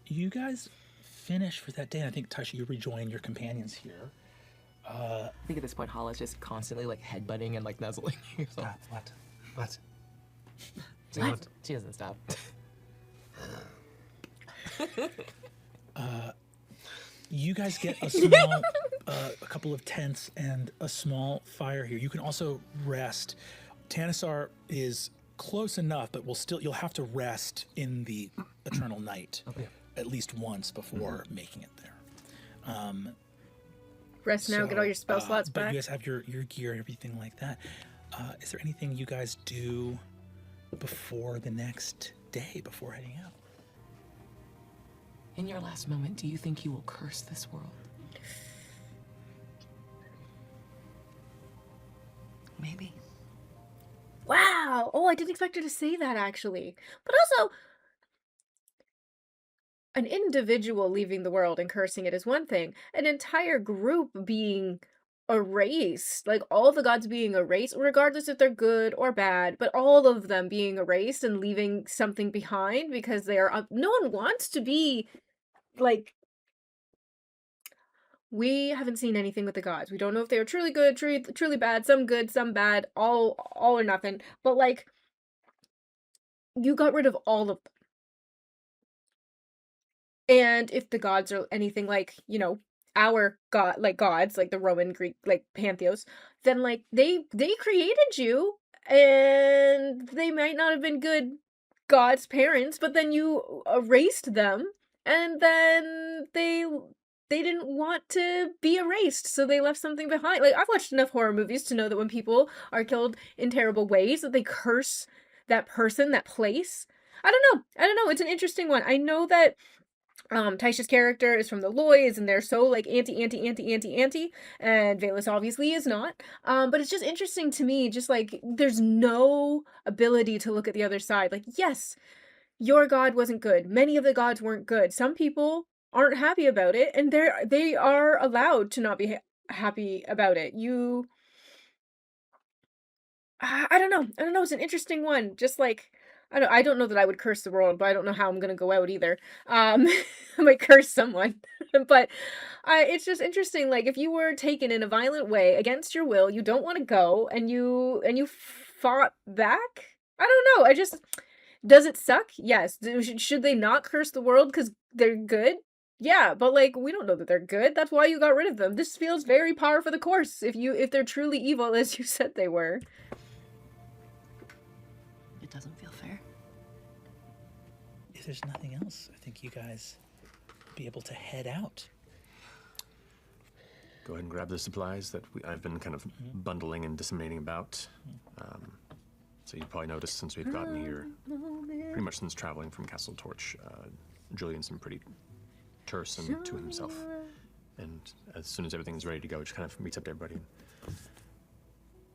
You guys finish for that day, and I think, Thaisha, you rejoin your companions here. I think at this point, Hala's just constantly like headbutting and like nuzzling herself. What? What? She doesn't stop. You guys get a small, a couple of tents and a small fire here. You can also rest. Tannesar is close enough, but you'll have to rest in the eternal night at least once before making it there. Rest now, get all your spell slots but back. you guys have your gear and everything like that. Is there anything you guys do before the next day, before heading out? In your last moment, do you think you will curse this world? Maybe. Wow! Oh, I didn't expect her to say that, actually. But also, an individual leaving the world and cursing it is one thing. An entire group being erased, like all the gods being erased, regardless if they're good or bad, but all of them being erased and leaving something behind because they are... no one wants to be, like... We haven't seen anything with the gods. We don't know if they are truly good, truly bad, some good, some bad, all or nothing. But, like, you got rid of all of them. And if the gods are anything like, you know, our god, like gods, like the Roman, Greek, like pantheos, then like they created you, and they might not have been good gods' parents, but then you erased them, and then they didn't want to be erased, so they left something behind. Like, I've watched enough horror movies to know that when people are killed in terrible ways, that they curse that person, that place. I don't know. It's an interesting one. I know that Thaisha's character is from the Loys, and they're so like anti, and Valus obviously is not. But it's just interesting to me, just like there's no ability to look at the other side. Like, yes, your god wasn't good. Many of the gods weren't good. Some people aren't happy about it, and they are allowed to not be happy about it. I don't know. It's an interesting one. Just like, I don't know that I would curse the world, but I don't know how I'm gonna go out either. I might curse someone, but it's just interesting. Like, if you were taken in a violent way against your will, you don't want to go, and you fought back. I don't know. Does it suck? Yes. Should they not curse the world because they're good? Yeah, but like, we don't know that they're good. That's why you got rid of them. This feels very par for the course if they're truly evil as you said they were. It doesn't feel fair. If there's nothing else, I think you guys be able to head out. Go ahead and grab the supplies that I've been kind of bundling and disseminating about. So you've probably noticed since we've gotten here, pretty much since traveling from Castle Torch, Julien's been pretty terse and to himself. And as soon as everything's ready to go, just kind of meets up to everybody.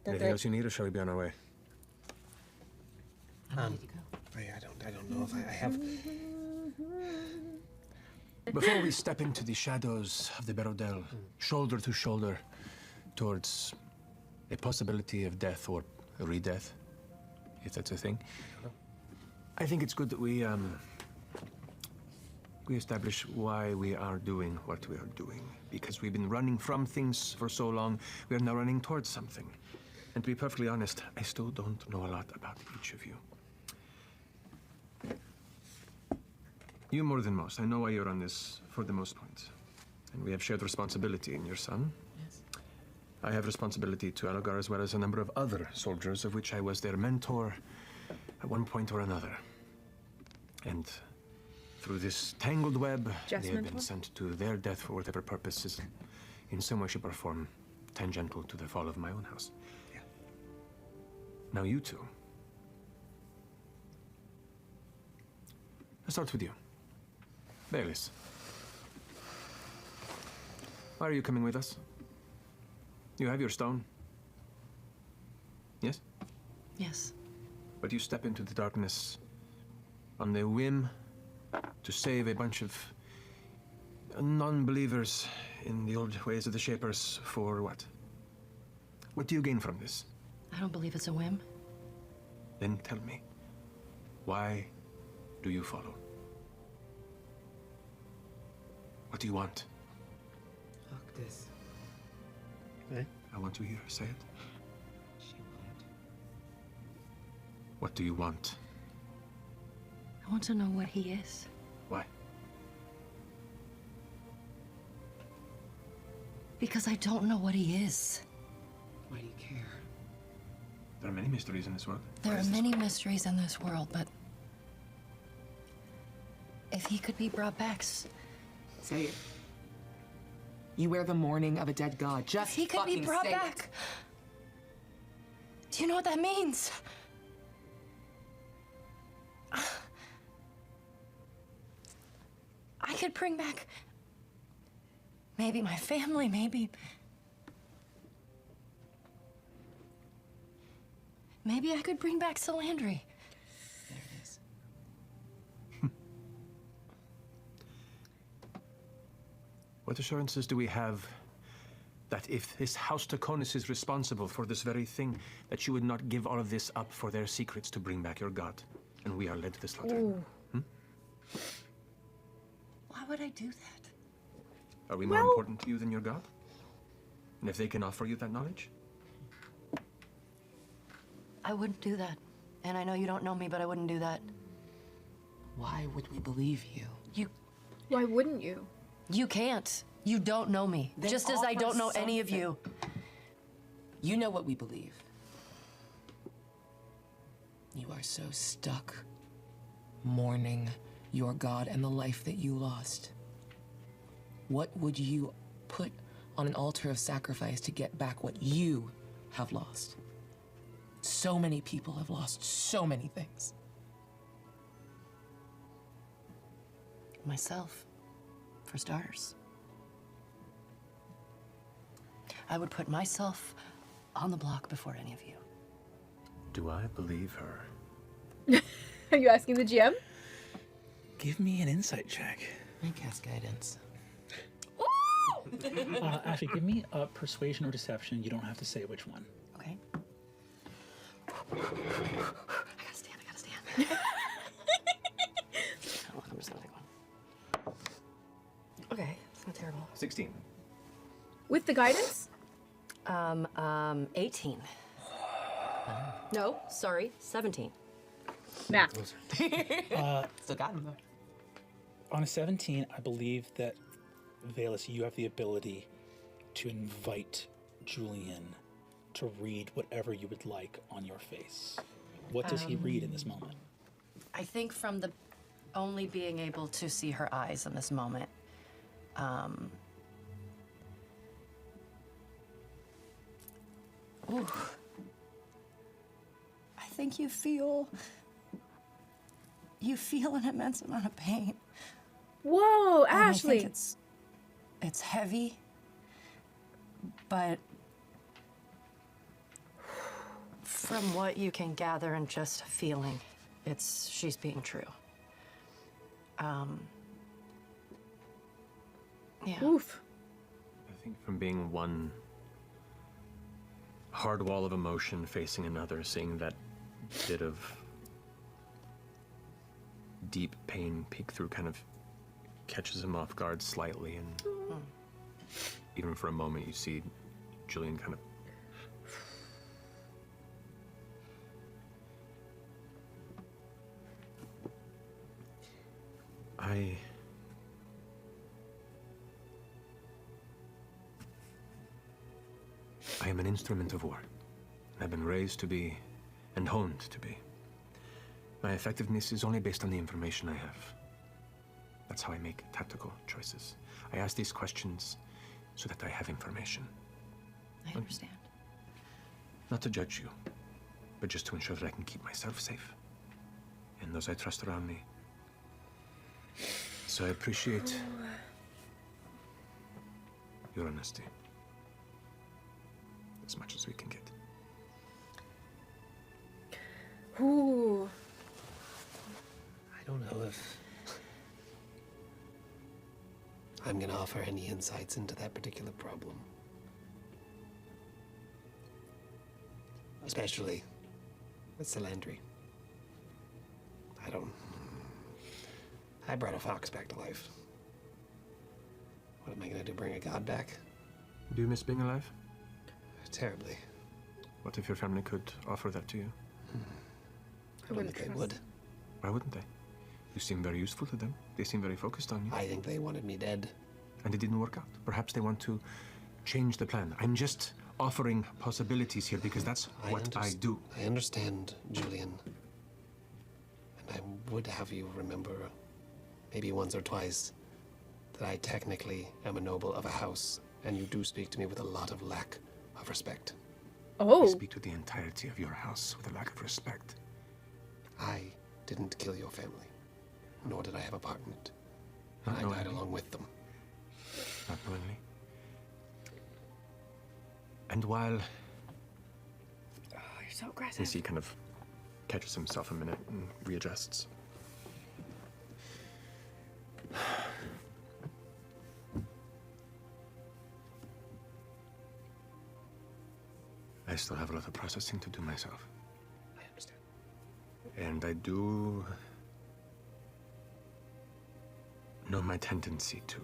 Anything else you need, or shall we be on our way? I don't know if I have. Before we step into the shadows of the Barodel, shoulder to shoulder, towards a possibility of death or a re-death, if that's a thing, I think it's good that we establish why we are doing what we are doing. Because we've been running from things for so long, we are now running towards something. And to be perfectly honest, I still don't know a lot about each of you. You more than most. I know why you're on this for the most part. And we have shared responsibility in your son. Yes. I have responsibility to Elogar as well as a number of other soldiers, of which I was their mentor at one point or another. And through this tangled web, Just they have mentor? been sent to their death for whatever purposes, in some way, shape, or form, tangential to the fall of my own house. Yeah. Now you two. Let's start with you. Baelis. Why are you coming with us? You have your stone. Yes? Yes. But you step into the darkness on the whim to save a bunch of non-believers in the old ways of the Shapers for what? What do you gain from this? I don't believe it's a whim. Then tell me, why do you follow? What do you want? Fuck this. I want to hear her say it. She won't. What do you want? I want to know what he is. Why? Because I don't know what he is. Why do you care? There are many mysteries in this world. There are many mysteries in this world, but if he could be brought back, Say it. You wear the mourning of a dead god. Just if he could be fucking brought say it. back. Do you know what that means? I could bring back maybe my family, maybe I could bring back Salandri. There it is. What assurances do we have that if this House Tachonis is responsible for this very thing, that you would not give all of this up for their secrets to bring back your god, and we are led to the slaughter? Ooh. Why would I do that? Are we more Well- important to you than your god? And if they can offer you that knowledge? I wouldn't do that. And I know you don't know me, but I wouldn't do that. Why would we believe you? Why wouldn't you? You can't. You don't know me. Then Just as I offer don't know any of you. You know what we believe. You are so stuck mourning your god and the life that you lost. What would you put on an altar of sacrifice to get back what you have lost? So many people have lost so many things. Myself, for starters. I would put myself on the block before any of you. Do I believe her? Are you asking the GM? Give me an insight check. I cast guidance. Actually, give me a persuasion or deception. You don't have to say which one. Okay. I gotta stand. Oh, I'm just gonna take one. Okay, it's not terrible. 16. With the guidance? 18. No, sorry, 17. Math. Still got him though. On a 17, I believe that, Baelis, you have the ability to invite Julien to read whatever you would like on your face. What does he read in this moment? I think from the only being able to see her eyes in this moment, ooh. I think you feel an immense amount of pain. Whoa, And I Ashley. think it's heavy, but from what you can gather and just feeling, she's being true. Yeah. Oof. I think from being one hard wall of emotion facing another, seeing that bit of deep pain peek through kind of catches him off guard slightly, and even for a moment you see Julien kind of I am an instrument of war. I've been raised to be, and honed to be. My effectiveness is only based on the information I have. That's how I make tactical choices. I ask these questions so that I have information. I understand. Not to judge you, but just to ensure that I can keep myself safe and those I trust around me. So I appreciate your honesty as much as we can get. Ooh. I don't know if I'm gonna offer any insights into that particular problem. Especially with Salandri. I brought a fox back to life. What am I gonna do, bring a god back? Do you miss being alive? Terribly. What if your family could offer that to you? I don't think they would. Why wouldn't they? You seem very useful to them. They seem very focused on you. I think they wanted me dead. And it didn't work out. Perhaps they want to change the plan. I'm just offering possibilities here because that's what I do. I understand, Julien. And I would have you remember, maybe once or twice, that I technically am a noble of a house, and you do speak to me with a lot of lack of respect. Oh. I speak to the entirety of your house with a lack of respect. I didn't kill your family, nor did I have a part in it. Not I knowingly. died along with them. Not knowingly. And while Oh, you're so aggressive. Missy kind of catches himself a minute and readjusts. I still have a lot of processing to do myself. I understand. And I do know my tendency to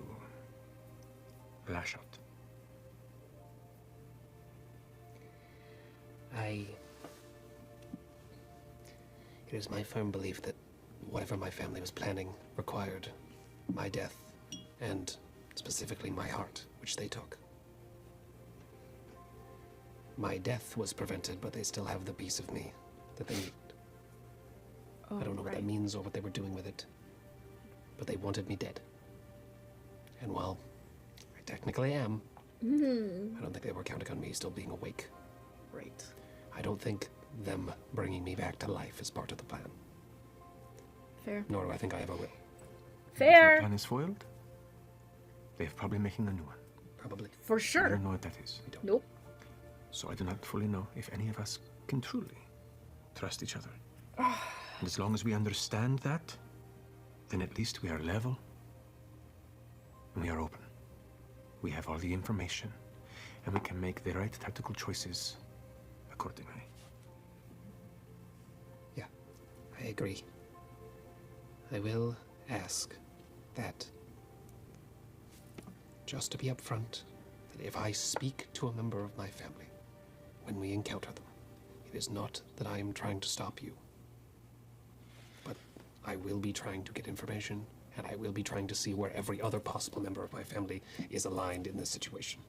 lash out. It is my firm belief that whatever my family was planning required my death, and specifically my heart, which they took. My death was prevented, but they still have the piece of me that they need. Oh, I don't know what that means or what they were doing with it, but they wanted me dead. And while I technically am, I don't think they were counting on me still being awake. Right. I don't think them bringing me back to life is part of the plan. Fair. Nor do I think I ever will. If your Fair. plan is foiled, they're probably making a new one. Probably. For I sure. don't know what that is. Nope. So I do not fully know if any of us can truly trust each other. And as long as we understand that, then at least we are level and we are open. We have all the information and we can make the right tactical choices accordingly. Yeah, I agree. I will ask that, just to be upfront, that if I speak to a member of my family when we encounter them, it is not that I am trying to stop you, but I will be trying to get information, and I will be trying to see where every other possible member of my family is aligned in this situation.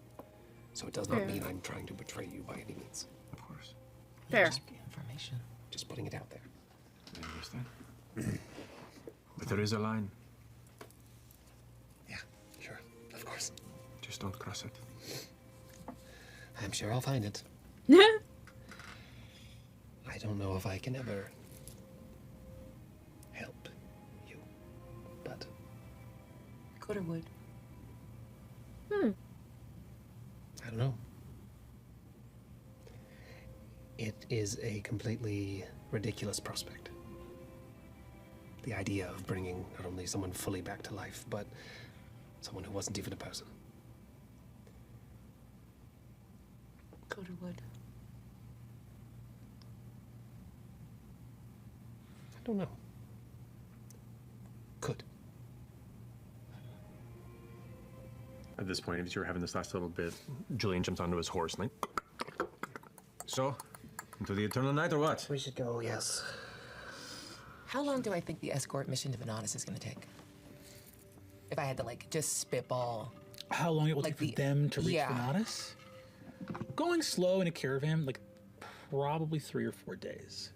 So it does not mean I'm trying to betray you by any means. Of course. Fair. Information. Just putting it out there. I understand. But there is a line. Yeah, sure, of course. Just don't cross it. I'm sure I'll find it. I don't know if I can ever help you, but Could or would. I don't know. It is a completely ridiculous prospect. The idea of bringing not only someone fully back to life, but someone who wasn't even a person. Could or would. I don't know. Could. At this point, as you're having this last little bit, Julien jumps onto his horse and like, so, into the eternal night or what? We should go, yes. How long do I think the escort mission to Vananis is going to take? If I had to like just spitball. How long it will Like take for them to reach yeah. Venatus? Going slow in a caravan, like probably 3 or 4 days.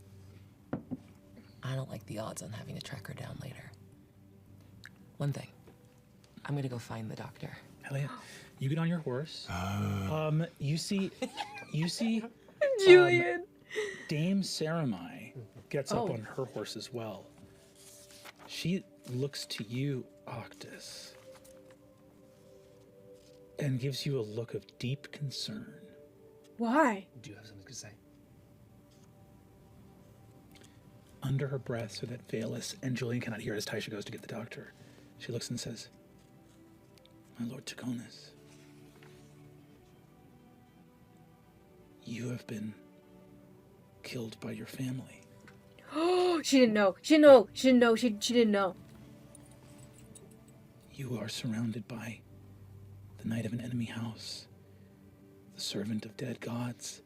I don't like the odds on having to track her down later. One thing. I'm gonna go find the doctor. Hell yeah. You get on your horse. You see Julien. Dame Saramai gets up Oh. on her horse as well. She looks to you, Octus, and gives you a look of deep concern. Why? Do you have something to say? Under her breath, so that Valus and Julien cannot hear as Thaisha goes to get the doctor, she looks and says, "My Lord Tachonis, you have been killed by your family. Oh, she didn't know. She didn't know. She didn't know. She didn't know. You are surrounded by the knight of an enemy house, the servant of dead gods,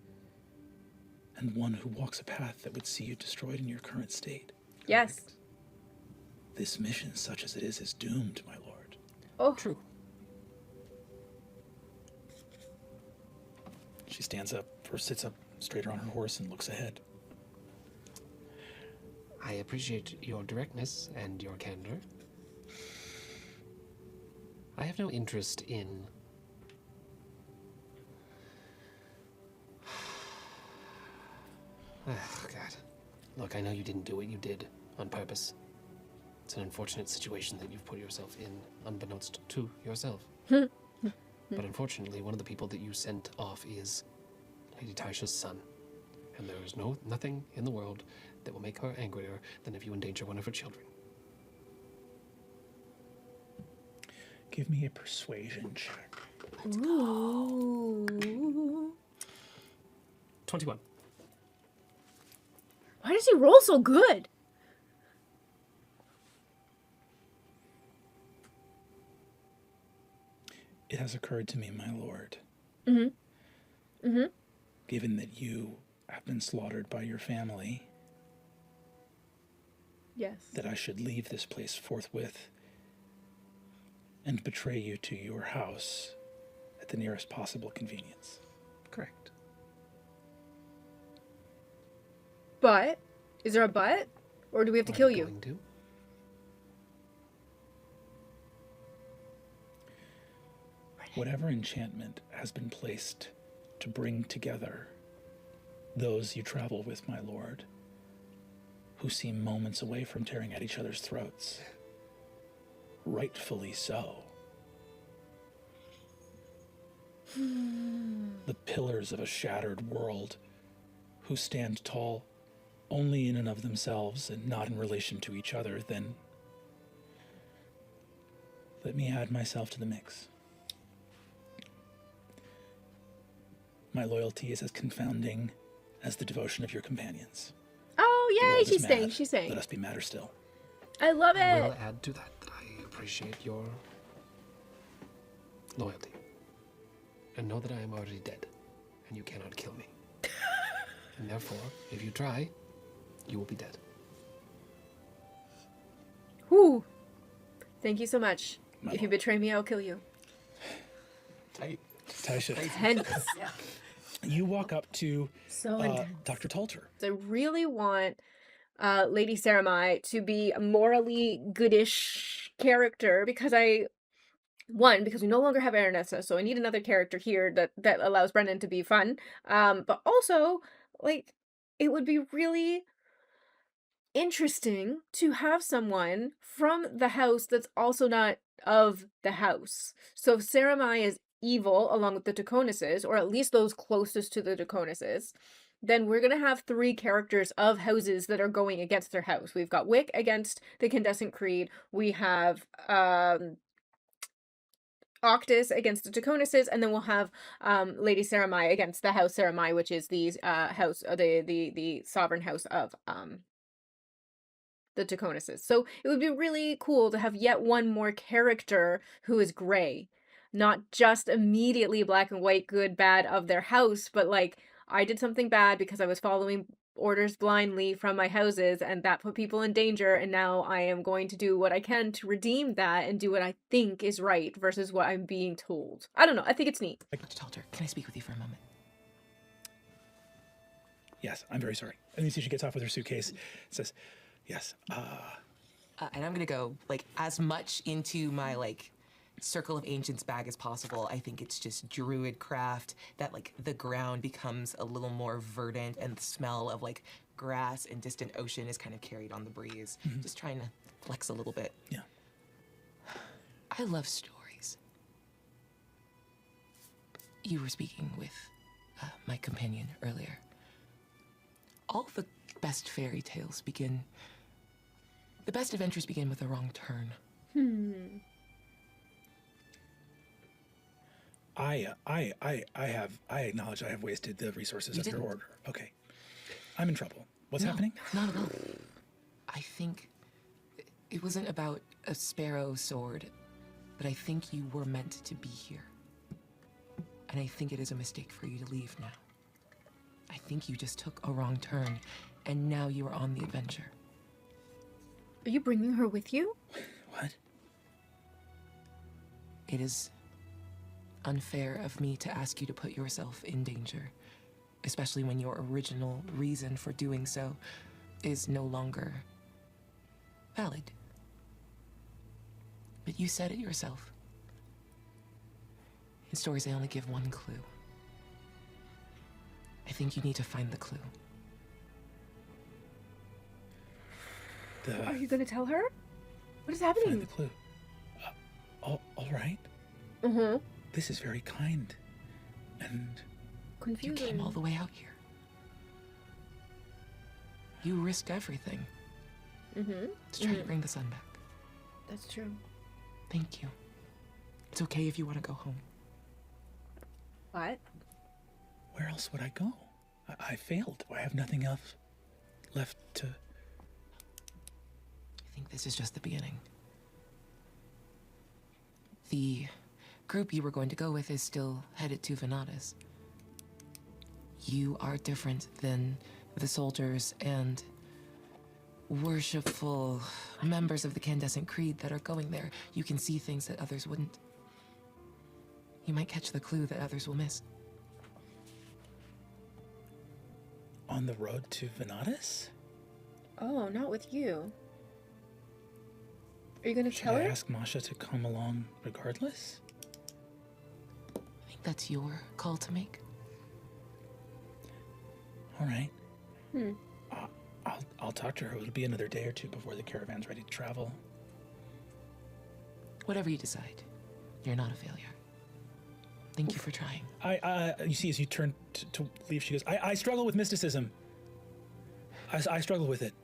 and one who walks a path that would see you destroyed in your current state. Yes. This mission, such as it is doomed, my lord." Oh, True. She stands up, or sits up straighter on her horse and looks ahead. I appreciate your directness and your candor. I have no interest in... Oh, God. Look, I know you didn't do what you did on purpose. It's an unfortunate situation that you've put yourself in, unbeknownst to yourself. But unfortunately, one of the people that you sent off is Lady Taisha's son. And there is nothing in the world that will make her angrier than if you endanger one of her children. Give me a persuasion check. ooh. 21. Why does he roll so good? It has occurred to me, my lord, Mm-hmm. given that you have been slaughtered by your family, Yes. that I should leave this place forthwith and betray you to your house at the nearest possible convenience. Correct. But, is there a but? Or do we have to kill you? Going to? Whatever enchantment has been placed to bring together those you travel with, my lord, who seem moments away from tearing at each other's throats, rightfully so. The pillars of a shattered world who stand tall only in and of themselves and not in relation to each other, then let me add myself to the mix. My loyalty is as confounding as the devotion of your companions. Oh, The yay, world is she's staying, mad. she's staying. Let us be madder still. I love I will it. add to that I appreciate your loyalty. And know that I am already dead, and you cannot kill me. And therefore, if you try, you will be dead. Whew. Thank you so much. My If you lord. betray me, I'll kill you. Tight. Taisha, Tense. you walk up to So intense. Dr. Tulter. I really want Lady Saramai to be a morally goodish character because because we no longer have Aranessa, so I need another character here that allows Brennan to be fun. But also, like, it would be really interesting to have someone from the house that's also not of the house. So if Saramai is evil along with the Tachonises, or at least those closest to the Tachonises, then we're gonna have 3 characters of houses that are going against their house. We've got Wick against the Candescent Creed. We have Octus against the Tachonises, and then we'll have Lady Saramai against the House Saramai, which is the house, the sovereign house of the Tachonises. So it would be really cool to have yet one more character who is gray, not just immediately black and white, good, bad of their house, but like I did something bad because I was following orders blindly from my houses, and that put people in danger, and now I am going to do what I can to redeem that and do what I think is right versus what I'm being told. I don't know. I think it's neat. Talter, can I speak with you for a moment? Yes, I'm very sorry. And you see she gets off with her suitcase, says, yes, And I'm gonna go, like, as much into my, like, Circle of Ancients bag as possible. I think it's just druid craft that, like, the ground becomes a little more verdant and the smell of, like, grass and distant ocean is kind of carried on the breeze. Just trying to flex a little bit. Yeah. I love stories. You were speaking with my companion earlier. All the best fairy tales begin... The best adventures begin with a wrong turn. I acknowledge I have wasted the resources of your didn't. order. Okay. I'm in trouble. What's happening? Not at all. I think it wasn't about a sparrow sword, but I think you were meant to be here. And I think it is a mistake for you to leave now. I think you just took a wrong turn, and now you are on the adventure. Are you bringing her with you? What? It is unfair of me to ask you to put yourself in danger, especially when your original reason for doing so is no longer valid. But you said it yourself. In stories, they only give one clue. I think you need to find the clue. Are you gonna tell her? What is Find happening? the clue. All right. Mm-hmm. This is very kind. And You Confusing. came all the way out here. You risked everything Mm-hmm. to try to bring the sun back. That's true. Thank you. It's okay if you want to go home. What? where else would I go? I failed. I have nothing else left to... I think this is just the beginning. The group you were going to go with is still headed to Venatus. You are different than the soldiers and worshipful members of the Candescent Creed that are going there. You can see things that others wouldn't. You might catch the clue that others will miss. On the road to Venatus? Oh, not with you. Are you gonna Should tell I her? ask Masha to come along regardless? I think that's your call to make. All right. Hmm. I'll talk to her. It'll be another day or two before the caravan's ready to travel. Whatever you decide, you're not a failure. Thank you for trying. You see, as you turn to leave, she goes, I struggle with mysticism. I struggle with it.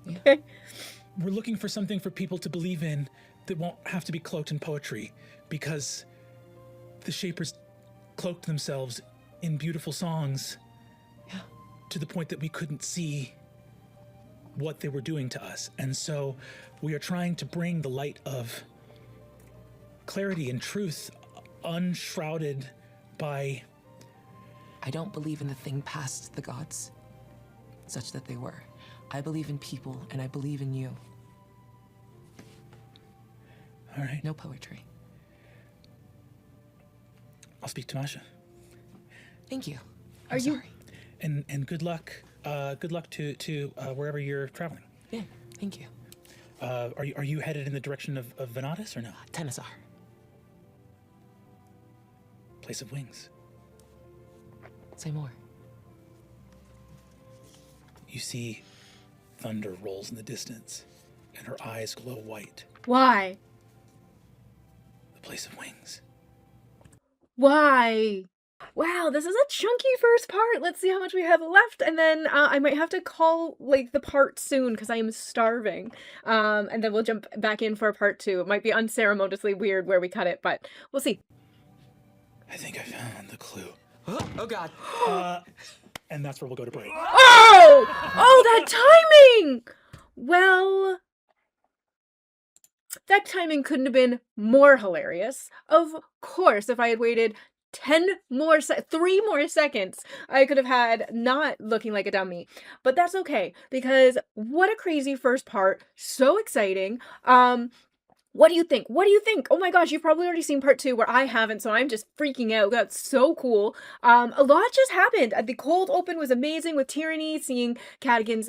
Okay. We're looking for something for people to believe in that won't have to be cloaked in poetry, because the Shapers cloaked themselves in beautiful songs to the point that we couldn't see what they were doing to us. And so we are trying to bring the light of clarity and truth unshrouded by... I don't believe in the thing past the gods, such that they were. I believe in people, and I believe in you. All right. No poetry. I'll speak to Masha. Thank you. Are I'm you- sorry. And good luck. Good luck to wherever you're traveling. Yeah, thank you. Are you headed in the direction of Venatus or no? Tannesar. Place of Wings. Say more. You see thunder rolls in the distance, and her eyes glow white. Why? The Place of Wings. Why? Wow, this is a chunky first part. Let's see how much we have left, and then I might have to call like the part soon because I am starving. And then we'll jump back in for part 2. It might be unceremoniously weird where we cut it, but we'll see. I think I found the clue. Oh God. And that's where we'll go to break. Oh! Oh, that timing! Well, that timing couldn't have been more hilarious. Of course, if I had waited 3 more seconds I could have had not looking like a dummy. But that's okay, because what a crazy first part. So exciting. What do you think? What do you think? Oh my gosh, you've probably already seen part 2 where I haven't, so I'm just freaking out. That's so cool. A lot just happened. The cold open was amazing with Tyranny, seeing Cadigan's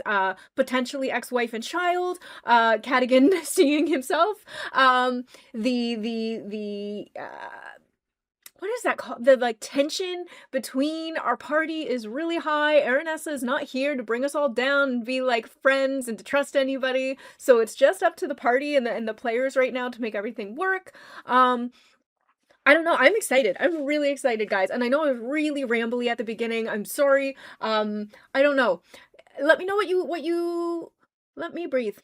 potentially ex-wife and child, Cadigan seeing himself, what is that called? The like tension between our party is really high. Aranessa is not here to bring us all down and be like friends and to trust anybody. So it's just up to the party and the players right now to make everything work. I don't know. I'm excited. I'm really excited, guys. And I know I was really rambly at the beginning. I'm sorry. I don't know. Let me know let me breathe.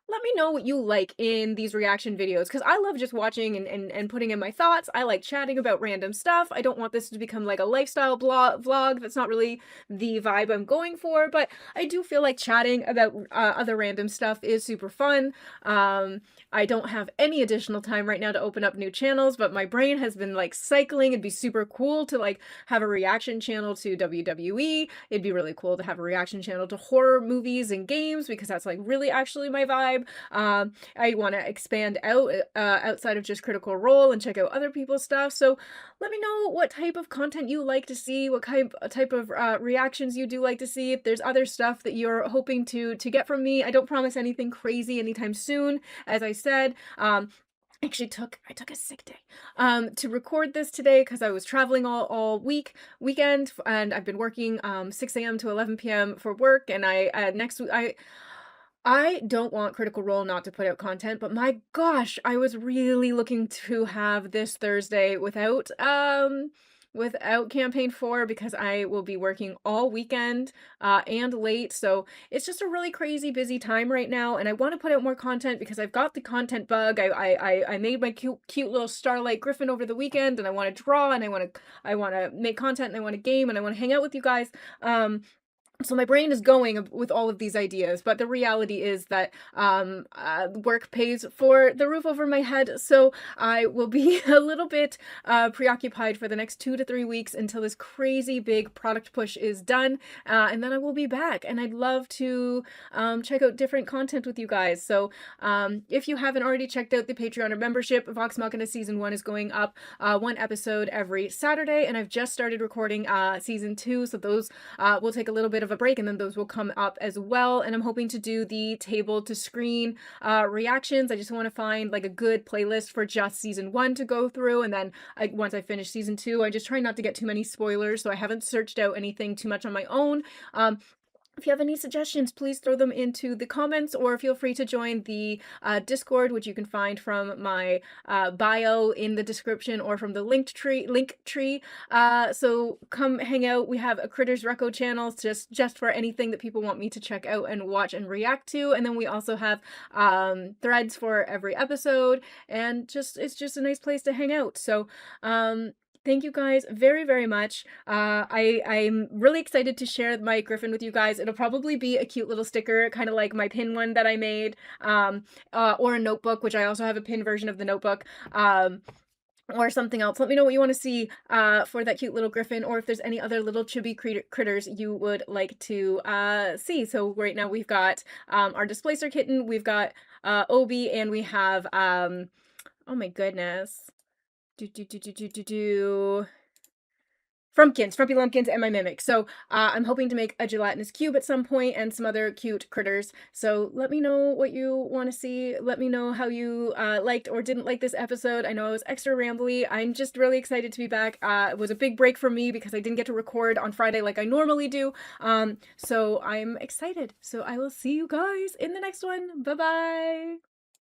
Let me know what you like in these reaction videos, because I love just watching and putting in my thoughts. I like chatting about random stuff. I don't want this to become like a lifestyle vlog. That's not really the vibe I'm going for, but I do feel like chatting about other random stuff is super fun. I don't have any additional time right now to open up new channels, but my brain has been like cycling. It'd be super cool to like have a reaction channel to WWE. It'd be really cool to have a reaction channel to horror movies and games, because that's like really actually my vibe. I want to expand out outside of just Critical Role and check out other people's stuff. So let me know what type of content you like to see, what type of reactions you do like to see. If there's other stuff that you're hoping to get from me. I don't promise anything crazy anytime soon, as I said. Actually I took a sick day to record this today because I was traveling all weekend, and I've been working 6 a.m. to 11 p.m. for work, and next week I don't want Critical Role not to put out content, but my gosh, I was really looking to have this Thursday without campaign 4, because I will be working all weekend and late. So it's just a really crazy busy time right now, and I want to put out more content because I've got the content bug. I made my cute little Starlight Griffin over the weekend, and I want to draw, and I want to make content, and I want to game, and I want to hang out with you guys. So my brain is going with all of these ideas, but the reality is that work pays for the roof over my head, so I will be a little bit preoccupied for the next 2 to 3 weeks until this crazy big product push is done, and then I will be back, and I'd love to check out different content with you guys. So if you haven't already checked out the Patreon or membership, Vox Machina Season 1 is going up 1 episode every Saturday, and I've just started recording Season 2, so those will take a little bit of a break, and then those will come up as well. And I'm hoping to do the table to screen reactions. I just want to find like a good playlist for just Season 1 to go through, and then once I finish Season 2, I just try not to get too many spoilers, so I haven't searched out anything too much on my own. If you have any suggestions, please throw them into the comments, or feel free to join the Discord, which you can find from my bio in the description or from the link tree. So come hang out. We have a Critters Reco channel just for anything that people want me to check out and watch and react to. And then we also have threads for every episode, and it's just a nice place to hang out. So thank you guys very, very much. I'm really excited to share my Griffin with you guys. It'll probably be a cute little sticker, kind of like my pin one that I made, or a notebook, which I also have a pin version of the notebook, or something else. Let me know what you want to see for that cute little Griffin, or if there's any other little chibi critters you would like to see. So right now we've got our Displacer kitten, we've got Obi, and we have, oh my goodness, Frumpy Lumpkins, and my Mimic. So I'm hoping to make a gelatinous cube at some point, and some other cute critters. So let me know what you want to see. Let me know how you liked or didn't like this episode. I know I was extra rambly. I'm just really excited to be back. It was a big break for me because I didn't get to record on Friday like I normally do. So I'm excited. So I will see you guys in the next one. Bye-bye.